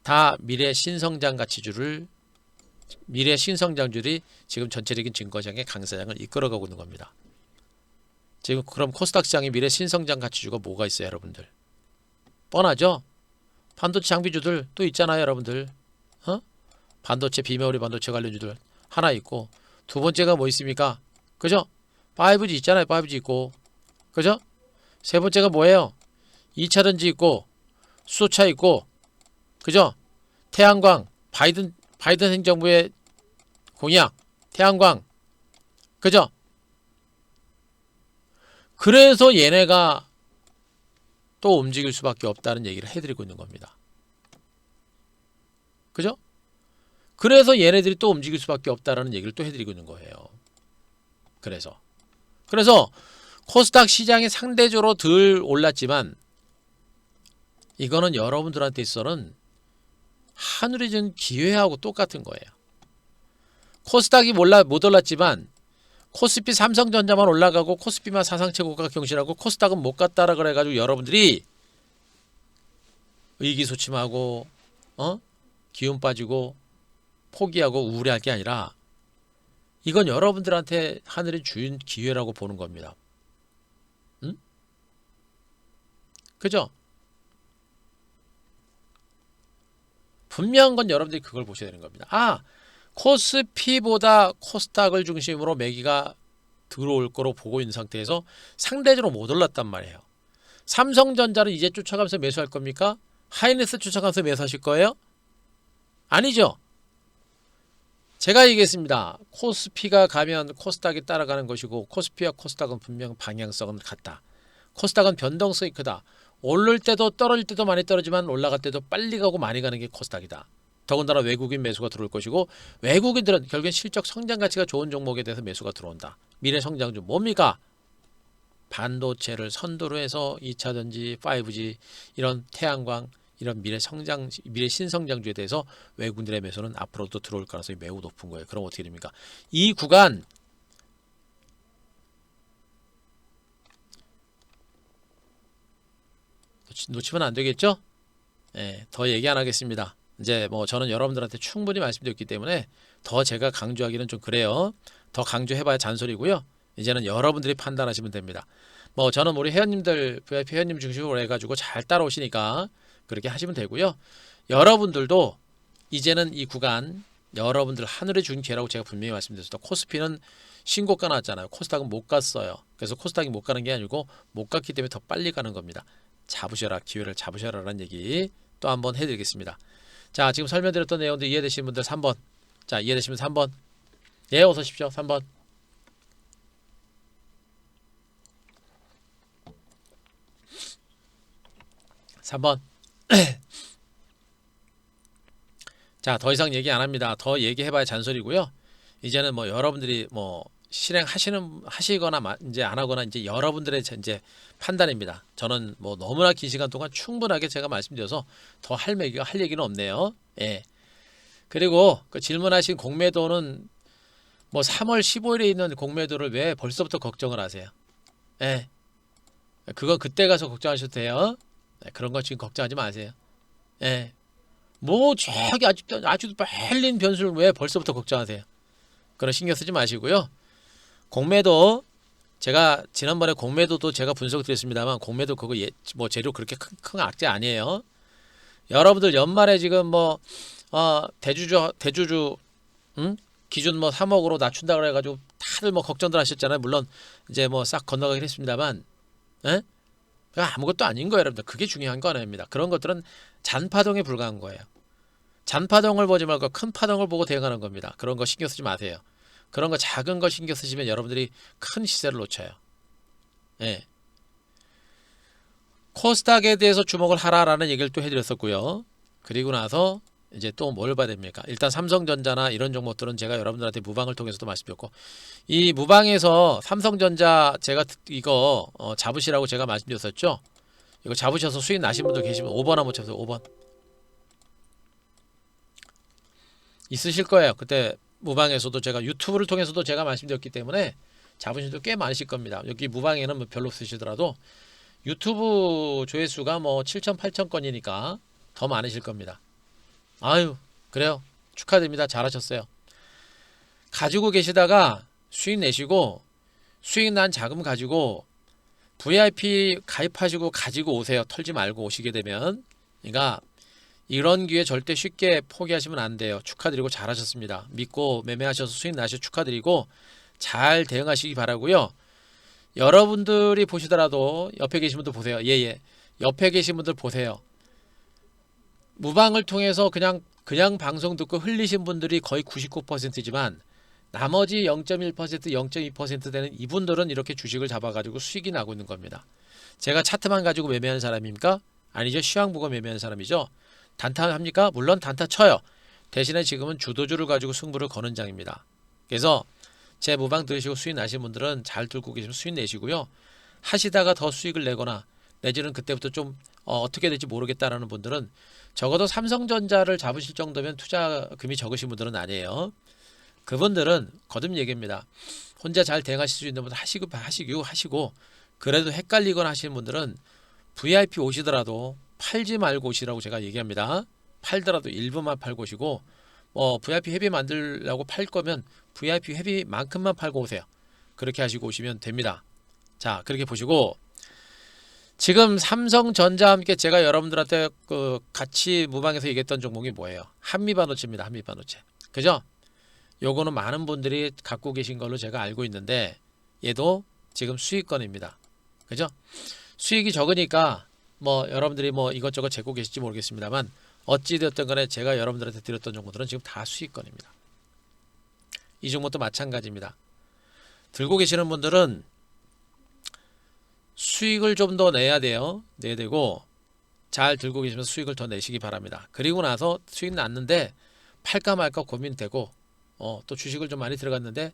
다 미래 신성장 가치주를, 미래 신성장주들이 지금 전체적인 증거시장의 강세장을 이끌어가고 있는 겁니다. 지금 그럼 코스닥 시장의 미래 신성장 가치주가 뭐가 있어요, 여러분들? 뻔하죠? 반도체 장비주들 또 있잖아요, 여러분들. 반도체, 비메모리 반도체 관련주들 하나 있고, 두 번째가 뭐 있습니까? 그죠? 5G 있잖아요. 5G 있고. 그죠? 세 번째가 뭐예요? 2차전지 있고, 수소차 있고, 그죠? 태양광, 바이든 행정부의 공약, 태양광. 그죠? 그래서 얘네가 또 움직일 수밖에 없다는 얘기를 해드리고 있는 겁니다. 그죠? 그래서 얘네들이 또 움직일 수밖에 없다라는 얘기를 또 해드리고 있는 거예요. 그래서 코스닥 시장이 상대적으로 덜 올랐지만 이거는 여러분들한테 있어서는 하늘이 준 기회하고 똑같은 거예요. 코스닥이 못 올랐지만 코스피 삼성전자만 올라가고 코스피만 사상 최고가 경신하고 코스닥은 못 갔다라 그래가지고 여러분들이 의기소침하고 기운 빠지고 포기하고 우울해할 게 아니라 이건 여러분들한테 하늘이 주인 기회라고 보는 겁니다. 응? 그죠? 분명한 건 여러분들이 그걸 보셔야 되는 겁니다. 코스피보다 코스닥을 중심으로 매기가 들어올 거로 보고 있는 상태에서 상대적으로 못 올랐단 말이에요. 삼성전자를 이제 쫓아가면서 매수할 겁니까? 하이닉스 쫓아가면서 매수하실 거예요? 아니죠. 제가 얘기했습니다. 코스피가 가면 코스닥이 따라가는 것이고 코스피와 코스닥은 분명 방향성은 같다. 코스닥은 변동성이 크다. 오를 때도 떨어질 때도 많이 떨어지만 올라갈 때도 빨리 가고 많이 가는 게 코스닥이다. 더군다나 외국인 매수가 들어올 것이고 외국인들은 결국엔 실적 성장 가치가 좋은 종목에 대해서 매수가 들어온다. 미래 성장주 뭡니까? 반도체를 선두로 해서 2차전지, 5G 이런 태양광 이런 미래 신성장주에 대해서 외국인들의 매수는 앞으로도 들어올 가능성이 매우 높은 거예요. 그럼 어떻게 됩니까? 이 구간 놓치면 안 되겠죠? 예, 더 얘기 안 하겠습니다. 이제 뭐 저는 여러분들한테 충분히 말씀드렸기 때문에 더 제가 강조하기는 좀 그래요. 더 강조해봐야 잔소리고요. 이제는 여러분들이 판단하시면 됩니다. 뭐 저는 우리 회원님들 VIP 회원님 중심으로 해가지고 잘 따라오시니까 그렇게 하시면 되고요. 여러분들도 이제는 이 구간 여러분들 하늘에 준 기회라고 제가 분명히 말씀드렸습니다. 코스피는 신고가 나왔잖아요. 코스닥은 못 갔어요. 그래서 코스닥이 못 가는 게 아니고 못 갔기 때문에 더 빨리 가는 겁니다. 잡으셔라, 기회를 잡으셔라라는 얘기 또 한번 해드리겠습니다. 자, 지금 설명드렸던 내용들 이해되시는 분들 3번. 자, 이해되시면 3번. 예, 어서 오십시오. 3번. 3번. 자, 더 이상 얘기 안 합니다. 더 얘기해봐야 잔소리고요. 이제는 뭐 여러분들이 뭐 하시거나 이제 안 하거나 이제 여러분들의 이제 판단입니다. 저는 뭐 너무나 긴 시간 동안 충분하게 제가 말씀드려서 더 할 얘기는 없네요. 예. 그리고 그 질문하신 공매도는 뭐 3월 15일에 있는 공매도를 왜 벌써부터 걱정을 하세요? 예. 그거 그때 가서 걱정하셔도 돼요. 네, 그런 거 지금 걱정하지 마세요. 예. 뭐 저기 아주 빨린 변수를 왜 벌써부터 걱정하세요? 그런 신경 쓰지 마시고요. 공매도 제가 지난번에 공매도도 제가 분석 드렸습니다만 공매도 그거 뭐 재료 그렇게 큰 악재 아니에요. 여러분들 연말에 지금 뭐 대주주 기준 뭐 3억으로 낮춘다 그래가지고 다들 뭐 걱정들 하셨잖아요. 물론 이제 뭐 싹 건너가긴 했습니다만, 예? 아무것도 아닌 거예요, 여러분들. 그게 중요한 거 아닙니다. 그런 것들은 잔파동에 불과한 거예요. 잔파동을 보지 말고 큰 파동을 보고 대응하는 겁니다. 그런 거 신경 쓰지 마세요. 그런 거 작은 거 신경 쓰시면 여러분들이 큰 시세를 놓쳐요. 예. 코스닥에 대해서 주목을 하라라는 얘기를 또 해드렸었고요. 그리고 나서 이제 또 뭘 봐야 됩니까? 일단 삼성전자나 이런 종목들은 제가 여러분들한테 무방을 통해서도 말씀드렸고, 이 무방에서 삼성전자 제가 이거 잡으시라고 제가 말씀드렸었죠. 이거 잡으셔서 수익 나신 분들 계시면 5번 한번 쳐보세요. 5번 있으실 거예요. 그때 무방에서도 제가 유튜브를 통해서도 제가 말씀드렸기 때문에 잡으신 분들 꽤 많으실 겁니다. 여기 무방에는 뭐 별로 없으시더라도 유튜브 조회수가 뭐 7천 8천 건이니까 더 많으실 겁니다. 아유, 그래요. 축하드립니다. 잘하셨어요. 가지고 계시다가 수익 내시고 수익 난 자금 가지고 VIP 가입하시고 가지고 오세요. 털지 말고 오시게 되면. 그러니까 이런 기회 절대 쉽게 포기하시면 안 돼요. 축하드리고 잘하셨습니다. 믿고 매매하셔서 수익 나셔서 축하드리고 잘 대응하시기 바라고요. 여러분들이 보시더라도 옆에 계신 분들 보세요. 예예. 옆에 계신 분들 보세요. 무방을 통해서 그냥 방송 듣고 흘리신 분들이 거의 99%지만 나머지 0.1%, 0.2% 되는 이분들은 이렇게 주식을 잡아가지고 수익이 나고 있는 겁니다. 제가 차트만 가지고 매매하는 사람입니까? 아니죠. 시황 보고 매매하는 사람이죠. 단타 합니까? 물론 단타 쳐요. 대신에 지금은 주도주를 가지고 승부를 거는 장입니다. 그래서 제 무방 들으시고 수익 나신 분들은 잘 들고 계시면 수익 내시고요. 하시다가 더 수익을 내거나 내지는 그때부터 좀 어떻게 될지 모르겠다라는 분들은 적어도 삼성전자를 잡으실 정도면 투자금이 적으신 분들은 아니에요. 그분들은 거듭 얘기입니다. 혼자 잘 대응하실 수 있는 분들 하시고 그래도 헷갈리거나 하시는 분들은 VIP 오시더라도 팔지 말고 오시라고 제가 얘기합니다. 팔더라도 일부만 팔고 오시고 VIP 회비 만들려고 팔 거면 VIP 회비만큼만 팔고 오세요. 그렇게 하시고 오시면 됩니다. 자, 그렇게 보시고 지금 삼성전자와 함께 제가 여러분들한테 같이 무방에서 얘기했던 종목이 뭐예요? 한미반도체입니다. 한미반도체. 그죠? 요거는 많은 분들이 갖고 계신 걸로 제가 알고 있는데 얘도 지금 수익권입니다. 그죠? 수익이 적으니까 뭐 여러분들이 뭐 이것저것 재고 계실지 모르겠습니다만 어찌되었든 간에 제가 여러분들한테 드렸던 종목들은 지금 다 수익권입니다. 이 종목도 마찬가지입니다. 들고 계시는 분들은 수익을 좀 더 내야 돼요. 내야 되고 잘 들고 계시면서 수익을 더 내시기 바랍니다. 그리고 나서 수익 났는데 팔까 말까 고민되고 또 주식을 좀 많이 들어갔는데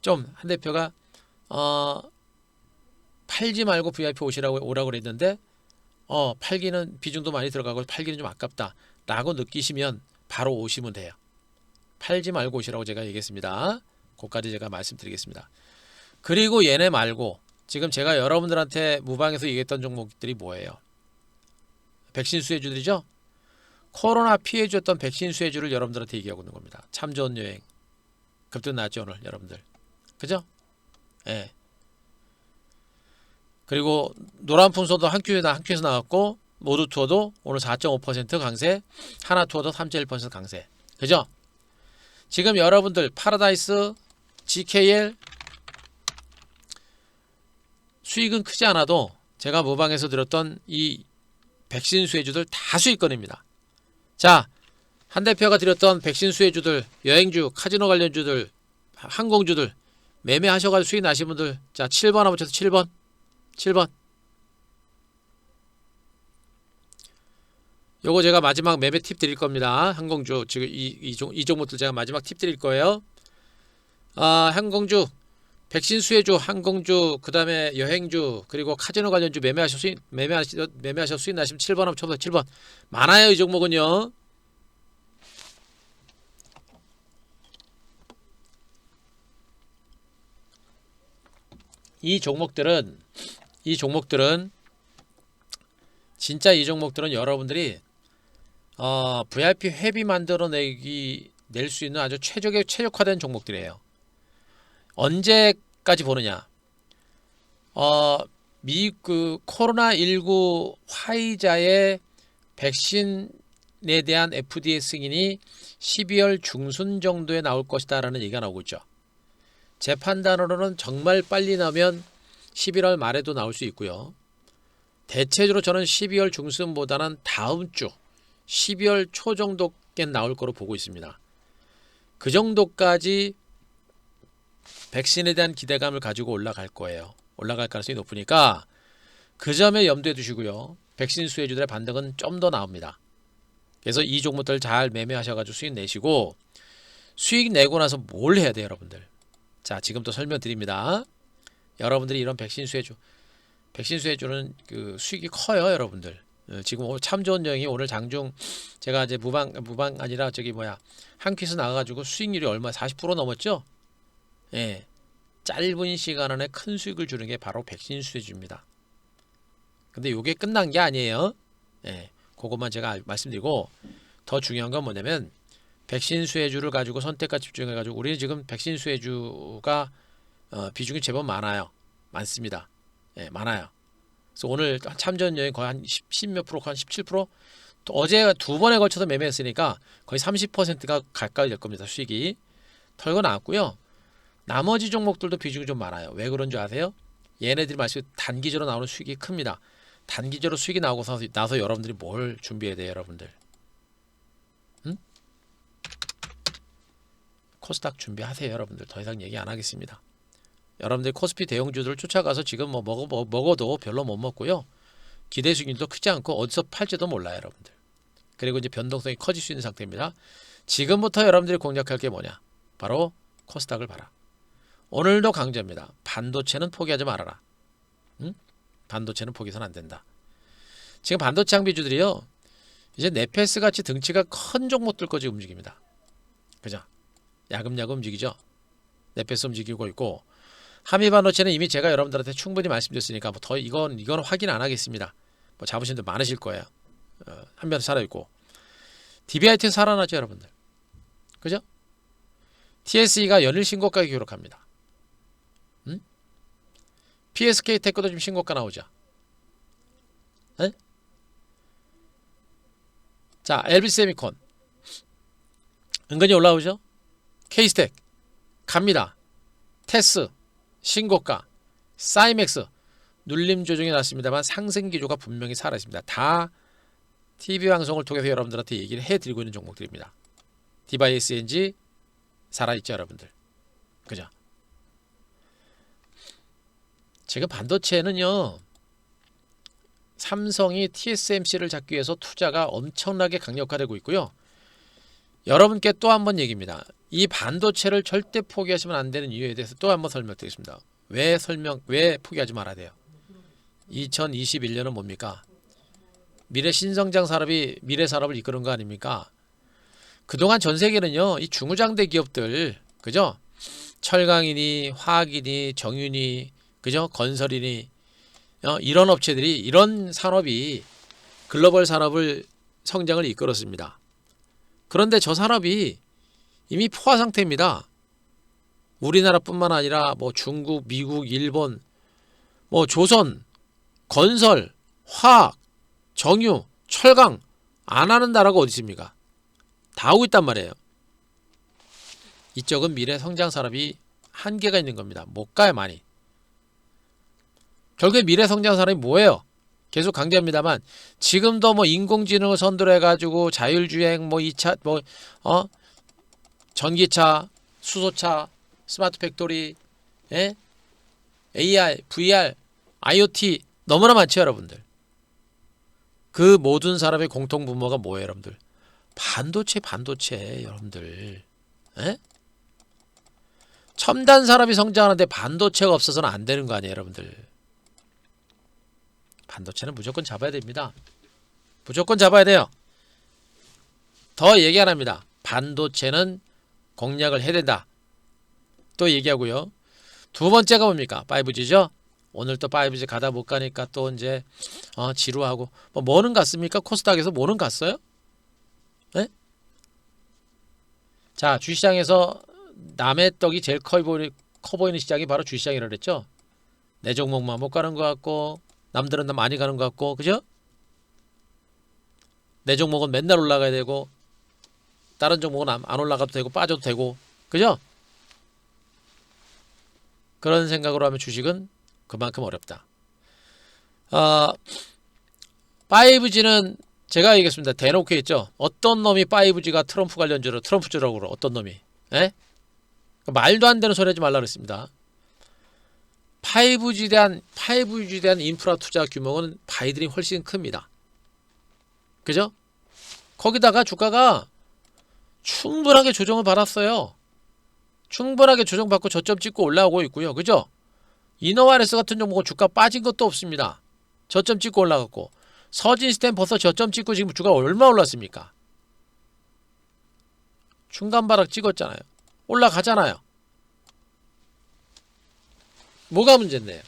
좀 한 대표가 팔지 말고 VIP 오라고 그랬는데 팔기는 비중도 많이 들어가고 팔기는 좀 아깝다 라고 느끼시면 바로 오시면 돼요. 팔지 말고 오시라고 제가 얘기했습니다. 그것까지 제가 말씀드리겠습니다. 그리고 얘네 말고 지금 제가 여러분들한테 무방에서 얘기했던 종목들이 뭐예요? 백신 수혜주들이죠. 코로나 피해줬던 백신 수혜주를 여러분들한테 얘기하고 있는 겁니다. 참 좋은 여행 급등 나왔죠 오늘 여러분들, 그죠? 예. 그리고 노란풍소도 한 큐에서 나왔고, 모두 투어도 오늘 4.5% 강세, 하나 투어도 3.1% 강세, 그죠? 지금 여러분들 파라다이스, GKL 수익은 크지 않아도 제가 무방에서 들었던 이 백신 수혜주들 다 수익권입니다. 자, 한 대표가 드렸던 백신 수혜주들, 여행주, 카지노 관련주들, 항공주들 매매하셔가지고 수익 나신 분들, 자 7번 한번 쳐서 7번 요거 제가 마지막 매매 팁 드릴 겁니다. 항공주 지금 이 종목들 제가 마지막 팁 드릴 거예요. 항공주, 백신 수혜주, 항공주, 그 다음에 여행주, 그리고 카지노 관련주 매매하셔 수익 나시면 7번 한번 쳐보세요. 7번 많아요 이 종목은요. 이 종목들은 진짜 이 종목들은 여러분들이 VIP 회비 낼 수 있는 아주 최적화된 종목들이에요. 언제까지 보느냐? 코로나19 화이자의 백신에 대한 FDA 승인이 12월 중순 정도에 나올 것이다 라는 얘기가 나오고 있죠. 제 판단으로는 정말 빨리 나면 11월 말에도 나올 수 있고요. 대체적으로 저는 12월 중순보다는 다음 주 12월 초 정도께 나올 거로 보고 있습니다. 그 정도까지 백신에 대한 기대감을 가지고 올라갈 거예요. 올라갈 가능성이 높으니까 그 점에 염두에 두시고요. 백신 수혜주들의 반등은 좀 더 나옵니다. 그래서 이 종목들 잘 매매하셔가지고 수익 내시고, 수익 내고 나서 뭘 해야 돼요 여러분들? 자, 지금 또 설명드립니다. 여러분들이 이런 백신 수혜주는 그 수익이 커요 여러분들. 지금 오늘 참 좋은 여행이 오늘 장중 제가 이제 무방 아니라 한 퀴즈 나가가지고 수익률이 얼마 40% 넘었죠. 예, 짧은 시간 안에 큰 수익을 주는 게 바로 백신 수혜주입니다. 근데 이게 끝난 게 아니에요. 예, 그것만 제가 말씀드리고, 더 중요한 건 뭐냐면 백신 수혜주를 가지고 선택과 집중해가지고, 우리는 지금 백신 수혜주가 비중이 제법 많습니다. 예, 많아요. 그래서 오늘 참전 여행 거의 한 10몇 프로, 한 17%? 어제 두 번에 걸쳐서 매매했으니까 거의 30%가 가까이 될 겁니다. 수익이 털고 나왔고요. 나머지 종목들도 비중이 좀 많아요. 왜 그런 줄 아세요? 얘네들이 단기적으로 나오는 수익이 큽니다. 단기적으로 수익이 나서 여러분들이 뭘 준비해야 돼요 여러분들? 응? 코스닥 준비하세요 여러분들. 더 이상 얘기 안 하겠습니다. 여러분들 코스피 대형주들을 쫓아가서 지금 먹어도 별로 못 먹고요. 기대 수익률도 크지 않고 어디서 팔지도 몰라요 여러분들. 그리고 이제 변동성이 커질 수 있는 상태입니다. 지금부터 여러분들이 공략할 게 뭐냐? 바로 코스닥을 봐라. 오늘도 강조합니다. 반도체는 포기하지 말아라. 응? 반도체는 포기해서는 안 된다. 지금 반도체 장비주들이요, 이제 네페스 같이 등치가 큰 종목들 거지 움직입니다. 그죠? 야금야금 움직이죠. 네페스 움직이고 있고, 한미반도체는 이미 제가 여러분들한테 충분히 말씀드렸으니까 더 이건 확인 안 하겠습니다. 잡으신 분들 많으실 거예요. 한변에 살아있고, DBIT는 살아나죠 여러분들. 그죠? TSE가 연일 신고가 기록합니다. PSK 테크도 지금 신고가 나오죠. 에? 자, LB세미콘 은근히 올라오죠. K스택 갑니다. 테스 신고가, 사이맥스 눌림 조정이 났습니다만 상승 기조가 분명히 살아있습니다. 다 TV 방송을 통해서 여러분들한테 얘기를 해드리고 있는 종목들입니다. 디바이SNG 살아있죠 여러분들. 그죠? 지금 반도체는요, 삼성이 TSMC를 잡기 위해서 투자가 엄청나게 강력화되고 있고요. 여러분께 또 한 번 얘기입니다. 이 반도체를 절대 포기하시면 안 되는 이유에 대해서 또 한 번 설명드리겠습니다. 왜 포기하지 말아야 돼요? 2021년은 뭡니까? 미래 신성장 산업이 미래 산업을 이끄는 거 아닙니까? 그동안 전 세계는요, 이 중후장대 기업들, 그죠? 철강이니, 화학이니, 정유니, 그죠? 건설이니, 이런 업체들이, 이런 산업이 글로벌 산업을 성장을 이끌었습니다. 그런데 저 산업이 이미 포화 상태입니다. 우리나라뿐만 아니라 뭐 중국, 미국, 일본, 뭐 조선, 건설, 화학, 정유, 철강 안 하는 나라가 어디 있습니까? 다 하고 있단 말이에요. 이쪽은 미래 성장 산업이 한계가 있는 겁니다. 못 가요, 많이. 결국에 미래 성장 산업이 뭐예요? 계속 강조합니다만 지금도 뭐 인공지능을 선도로 해가지고 자율주행, 뭐 2차, 전기차, 수소차, 스마트 팩토리, 예? AR, VR, IoT 너무나 많죠, 여러분들. 그 모든 산업의 공통 분모가 뭐예요, 여러분들? 반도체, 여러분들. 예? 첨단 산업이 성장하는데 반도체가 없어서는 안 되는 거 아니에요, 여러분들. 반도체는 무조건 잡아야 됩니다. 무조건 잡아야 돼요. 더 얘기 안 합니다. 반도체는 공략을 해야 된다. 또 얘기하고요. 두 번째가 뭡니까? 5G죠. 오늘 또 5G 가다 못 가니까 또 이제 지루하고 뭐는 갔습니까? 코스닥에서 뭐는 갔어요? 네? 자, 주시장에서 남의 떡이 제일 커 보이는 시장이 바로 주시장이라고 그랬죠. 내 종목만 못 가는 것 같고 남들은 다 많이 가는 것 같고, 그죠? 내 종목은 맨날 올라가야 되고 다른 종목은 안 올라가도 되고 빠져도 되고, 그죠? 그런 생각으로 하면 주식은 그만큼 어렵다. 5G는 제가 얘기했습니다. 대놓고 했죠. 어떤 놈이 5G가 트럼프 관련주로 트럼프주라고 그러 어떤 놈이. 에? 말도 안 되는 소리 하지 말라 그랬습니다. 5G에 대한 인프라 투자 규모는 바이든이 훨씬 큽니다. 그죠? 거기다가 주가가 충분하게 조정을 받았어요. 충분하게 조정받고 저점 찍고 올라오고 있고요. 그죠? 이노와레스 같은 종목은 주가 빠진 것도 없습니다. 저점 찍고 올라갔고, 서진스텐 벌써 저점 찍고 지금 주가 얼마 올랐습니까? 중간 바닥 찍었잖아요. 올라가잖아요. 뭐가 문제인데요?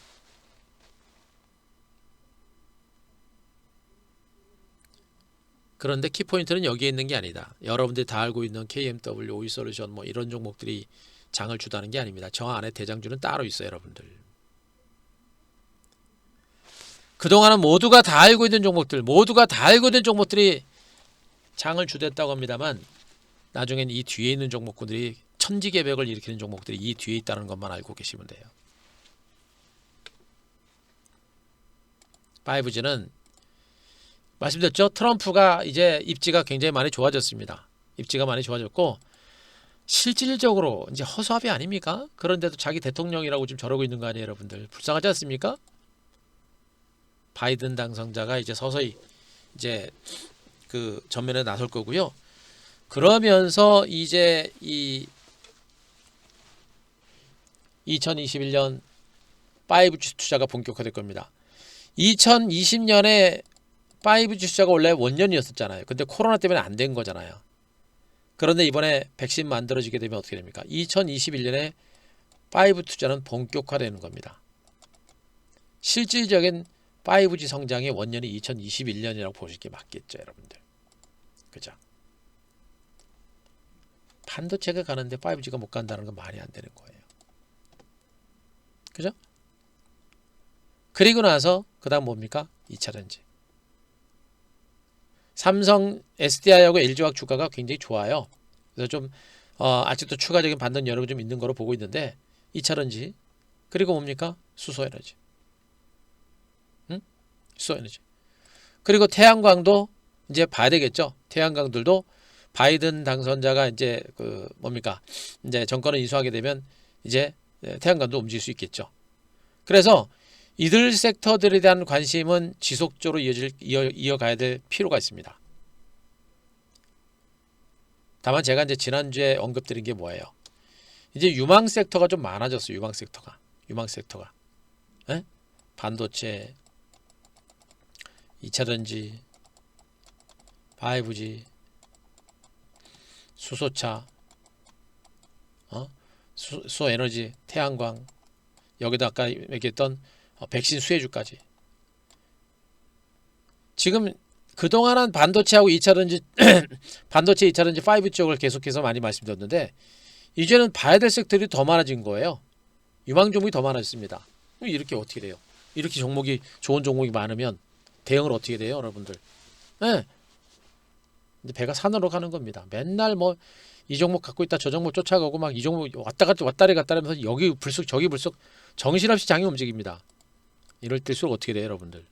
그런데 키포인트는 여기에 있는 게 아니다. 여러분들이 다 알고 있는 KMW, 오이솔루션 뭐 이런 종목들이 장을 주다는 게 아닙니다. 저 안에 대장주는 따로 있어요, 여러분들. 그동안은 모두가 다 알고 있는 종목들이 장을 주됐다고 합니다만 나중엔 이 뒤에 있는 종목들이 천지개벽을 일으키는 종목들이 이 뒤에 있다는 것만 알고 계시면 돼요. 5G는 말씀드렸죠. 트럼프가 이제 입지가 굉장히 많이 좋아졌습니다. 입지가 많이 좋아졌고 실질적으로 이제 허수아비 아닙니까? 그런데도 자기 대통령이라고 지금 저러고 있는 거 아니에요, 여러분들? 불쌍하지 않습니까? 바이든 당선자가 이제 서서히 이제 그 전면에 나설 거고요. 그러면서 이제 이 2021년 5G 투자가 본격화될 겁니다. 2020년에 5G 투자가 원래 원년이었었잖아요. 근데 코로나 때문에 안 된 거잖아요. 그런데 이번에 백신 만들어지게 되면 어떻게 됩니까? 2021년에 5G 투자는 본격화되는 겁니다. 실질적인 5G 성장의 원년이 2021년이라고 보시는 게 맞겠죠, 여러분들. 그죠? 반도체가 가는데 5G가 못 간다는 건 말이 안 되는 거예요. 그죠? 그리고 나서 그 다음 뭡니까? 2차전지. 삼성, SDI하고 LG화학 주가가 굉장히 좋아요. 그래서 좀 아직도 추가적인 반등 여력이 좀 있는 거로 보고 있는데 2차전지 그리고 뭡니까? 수소에너지. 응? 수소에너지. 그리고 태양광도 이제 봐야 되겠죠. 태양광들도 바이든 당선자가 이제 그 뭡니까? 이제 정권을 인수하게 되면 이제 태양광도 움직일 수 있겠죠. 그래서 이들 섹터들에 대한 관심은 지속적으로 이어가야 될 필요가 있습니다. 다만 제가 이제 지난주에 언급드린 게 뭐예요? 이제 유망 섹터가 좀 많아졌어요. 유망 섹터가. 에? 반도체, 2차전지, 바이브지, 수소차, 수소에너지, 태양광, 여기다 아까 얘기했던 백신 수혜주까지. 지금 그동안은 반도체하고 2차전지 반도체 2차전지 5 쪽을 계속해서 많이 말씀드렸는데 이제는 봐야 될 섹터들이 더 많아진 거예요. 유망 종목이 더 많아졌습니다. 이렇게 어떻게 돼요? 이렇게 종목이 좋은 종목이 많으면 대응을 어떻게 돼요, 여러분들? 네. 근데 배가 산으로 가는 겁니다. 맨날 뭐 이 종목 갖고 있다 저 종목 쫓아가고 막 이 종목 왔다리 갔다리 하면서 여기 불쑥 저기 불쑥 정신없이 장이 움직입니다. 이럴 때일수록 어떻게 돼요, 여러분들?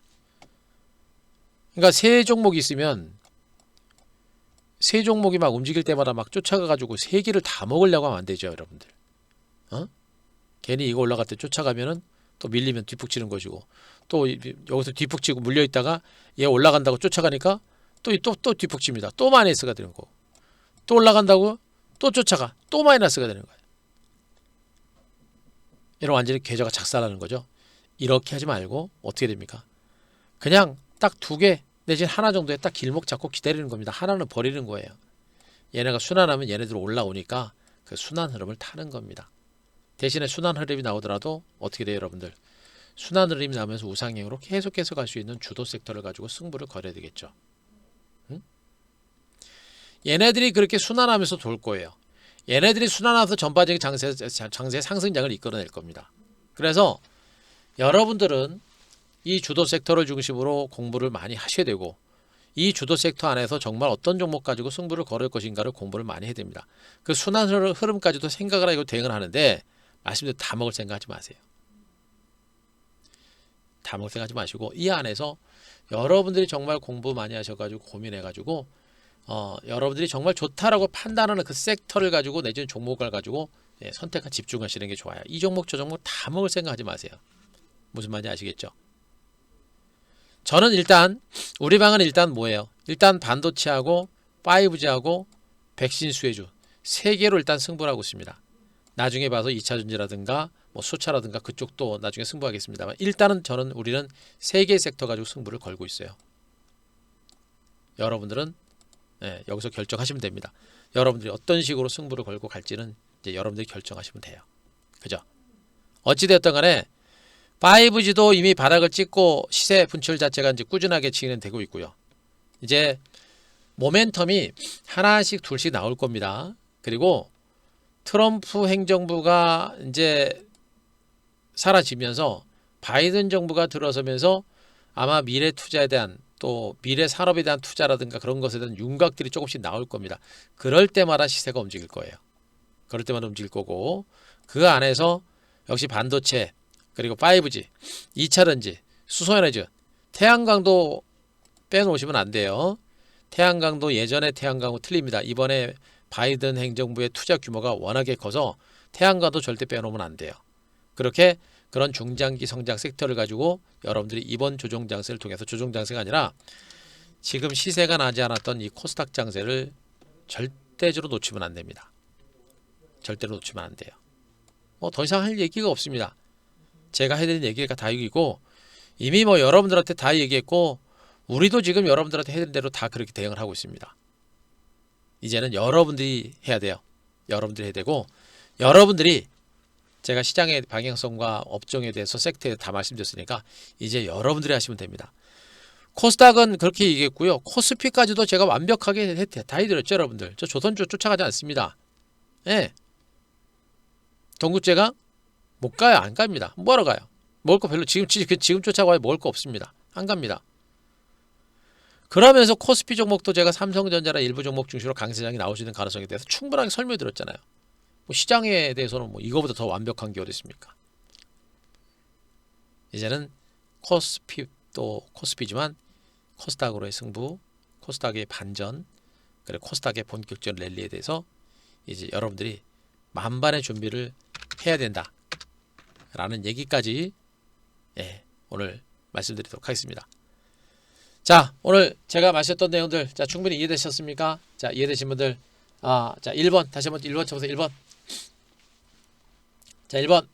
그러니까 세 종목이 있으면 세 종목이 막 움직일 때마다 막 쫓아가가지고 세 개를 다 먹으려고 하면 안 되죠, 여러분들. 괜히 이거 올라갈 때 쫓아가면은 또 밀리면 뒷북 치는 것이고 또 여기서 뒷북 치고 물려 있다가 얘 올라간다고 쫓아가니까 또 뒷북 칩니다. 또 마이너스가 되는 거고 또 올라간다고 또 쫓아가 또 마이너스가 되는 거예요. 이런 완전히 계좌가 작살나는 거죠. 이렇게 하지 말고 어떻게 됩니까? 그냥 딱 두 개 내지는 하나 정도의 딱 길목 잡고 기다리는 겁니다. 하나는 버리는 거예요. 얘네가 순환하면 얘네들 올라오니까 그 순환 흐름을 타는 겁니다. 대신에 순환 흐름이 나오더라도 어떻게 돼요, 여러분들? 순환 흐름이 나오면서 우상향으로 계속해서 갈 수 있는 주도 섹터를 가지고 승부를 걸어야 되겠죠. 얘네들이 그렇게 순환하면서 돌 거예요. 얘네들이 순환하면서 전반적인 장세 상승장을 이끌어낼 겁니다. 그래서 여러분들은 이 주도 섹터를 중심으로 공부를 많이 하셔야 되고 이 주도 섹터 안에서 정말 어떤 종목 가지고 승부를 걸을 것인가를 공부를 많이 해야 됩니다. 그 순환 흐름까지도 생각을 하고 대응을 하는데 말씀대로 다 먹을 생각하지 마세요. 다 먹을 생각하지 마시고 이 안에서 여러분들이 정말 공부 많이 하셔가지고 고민해가지고 여러분들이 정말 좋다라고 판단하는 그 섹터를 가지고 내지는 종목을 가지고 선택과 집중하시는 게 좋아요. 이 종목 저 종목 다 먹을 생각하지 마세요. 무슨 말인지 아시겠죠? 저는 일단 우리 방은 일단 뭐예요? 일단 반도체하고 5G하고 백신 수혜주 세 개로 일단 승부를 하고 있습니다. 나중에 봐서 2차전지라든가 뭐 수차라든가 그쪽도 나중에 승부하겠습니다만 일단은 우리는 세 개의 섹터 가지고 승부를 걸고 있어요. 여러분들은 여기서 결정하시면 됩니다. 여러분들이 어떤 식으로 승부를 걸고 갈지는 이제 여러분들이 결정하시면 돼요. 그죠? 어찌되었든 간에 5G도 이미 바닥을 찍고 시세 분출 자체가 이제 꾸준하게 진행되고 있고요. 이제 모멘텀이 하나씩 둘씩 나올 겁니다. 그리고 트럼프 행정부가 이제 사라지면서 바이든 정부가 들어서면서 아마 미래 투자에 대한 또 미래 산업에 대한 투자라든가 그런 것에 대한 윤곽들이 조금씩 나올 겁니다. 그럴 때마다 시세가 움직일 거예요. 그럴 때마다 움직일 거고 그 안에서 역시 반도체 그리고 5G, 2차전지, 수소에너지, 태양광도 빼놓으시면 안 돼요. 태양광도 예전의 태양광하고 틀립니다. 이번에 바이든 행정부의 투자 규모가 워낙에 커서 태양광도 절대 빼놓으면 안 돼요. 그렇게 그런 중장기 성장 섹터를 가지고 여러분들이 이번 조정 장세를 통해서 조정 장세가 아니라 지금 시세가 나지 않았던 이 코스닥 장세를 절대적으로 놓치면 안 됩니다. 절대로 놓치면 안 돼요. 뭐 더 이상 할 얘기가 없습니다. 제가 해드린 얘기가 다 이기고 이미 뭐 여러분들한테 다 얘기했고 우리도 지금 여러분들한테 해드린 대로 다 그렇게 대응을 하고 있습니다. 이제는 여러분들이 해야 돼요. 여러분들이 해야 되고 여러분들이 제가 시장의 방향성과 업종에 대해서 섹터에 다 말씀드렸으니까 이제 여러분들이 하시면 됩니다. 코스닥은 그렇게 얘기했고요. 코스피까지도 제가 완벽하게 다 해드렸죠, 여러분들. 저 조선주 쫓아가지 않습니다. 예. 동국제가 못 가요, 안 갑니다. 뭐하러 가요? 먹을 거 별로 지금 쫓아가야 먹을 거 없습니다. 안 갑니다. 그러면서 코스피 종목도 제가 삼성전자나 일부 종목 중심으로 강세장이 나올 수 있는 가능성에 대해서 충분하게 설명드렸잖아요. 뭐 시장에 대해서는 뭐 이거보다 더 완벽한 게 어디 있습니까? 이제는 코스피도 코스피지만 코스닥으로의 승부, 코스닥의 반전, 그리고 코스닥의 본격적인 랠리에 대해서 이제 여러분들이 만반의 준비를 해야 된다 라는 얘기까지 오늘 말씀드리도록 하겠습니다. 자, 오늘 제가 마셨던 내용들 자 충분히 이해되셨습니까? 자, 이해되신 분들 자 1번 다시 한번 1번 쳐보세요. 1번 자 1번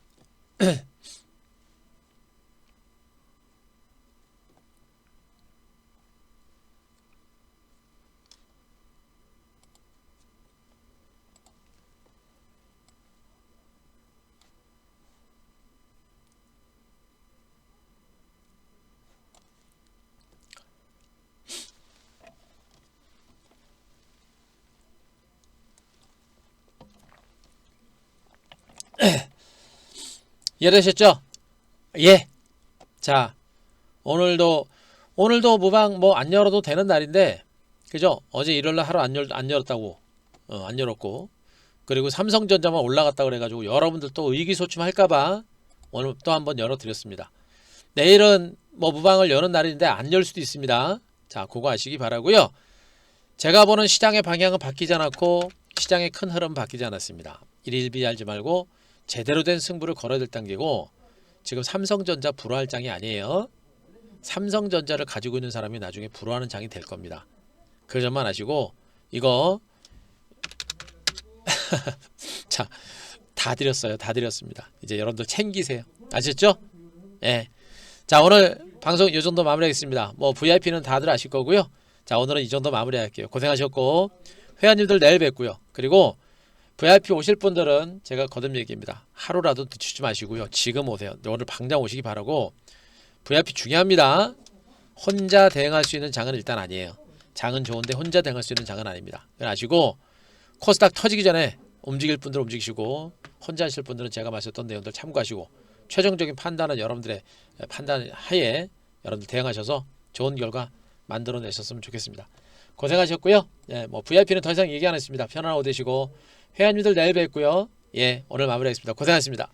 이해되셨죠? 예. 자, 오늘도 무방 뭐 안 열어도 되는 날인데, 그죠? 어제 일요일날 하루 안 열었다고, 안 열었고, 그리고 삼성전자만 올라갔다 그래가지고 여러분들 또 의기소침할까봐 오늘 또 한번 열어드렸습니다. 내일은 뭐 무방을 여는 날인데 안 열 수도 있습니다. 자, 그거 아시기 바라고요. 제가 보는 시장의 방향은 바뀌지 않았고 시장의 큰 흐름은 바뀌지 않았습니다. 일일비하지 말고 제대로 된 승부를 걸어야 될 단계고, 지금 삼성전자 불화할 장이 아니에요. 삼성전자를 가지고 있는 사람이 나중에 불화하는 장이 될 겁니다. 그 점만 아시고, 이거 자, 다 드렸어요. 다 드렸습니다. 이제 여러분들 챙기세요. 아셨죠? 예. 자, 오늘 방송 이 정도 마무리하겠습니다. 뭐 VIP는 다들 아실 거고요. 자, 오늘은 이 정도 마무리할게요. 고생하셨고, 회원님들 내일 뵙고요. 그리고 VIP 오실 분들은 제가 거듭 얘기입니다. 하루라도 늦추지 마시고요. 지금 오세요. 오늘 당장 오시기 바라고. VIP 중요합니다. 혼자 대응할 수 있는 장은 일단 아니에요. 장은 좋은데 혼자 대응할 수 있는 장은 아닙니다. 그걸 아시고, 코스닥 터지기 전에 움직일 분들 움직이시고, 혼자 하실 분들은 제가 말씀했던 내용들 참고하시고, 최종적인 판단은 여러분들의 판단 하에 여러분들 대응하셔서 좋은 결과 만들어내셨으면 좋겠습니다. 고생하셨고요. 예, 뭐 VIP는 더 이상 얘기 안 했습니다. 편안하고 되시고, 회원님들 내일 뵙고요. 예, 오늘 마무리하겠습니다. 고생하셨습니다.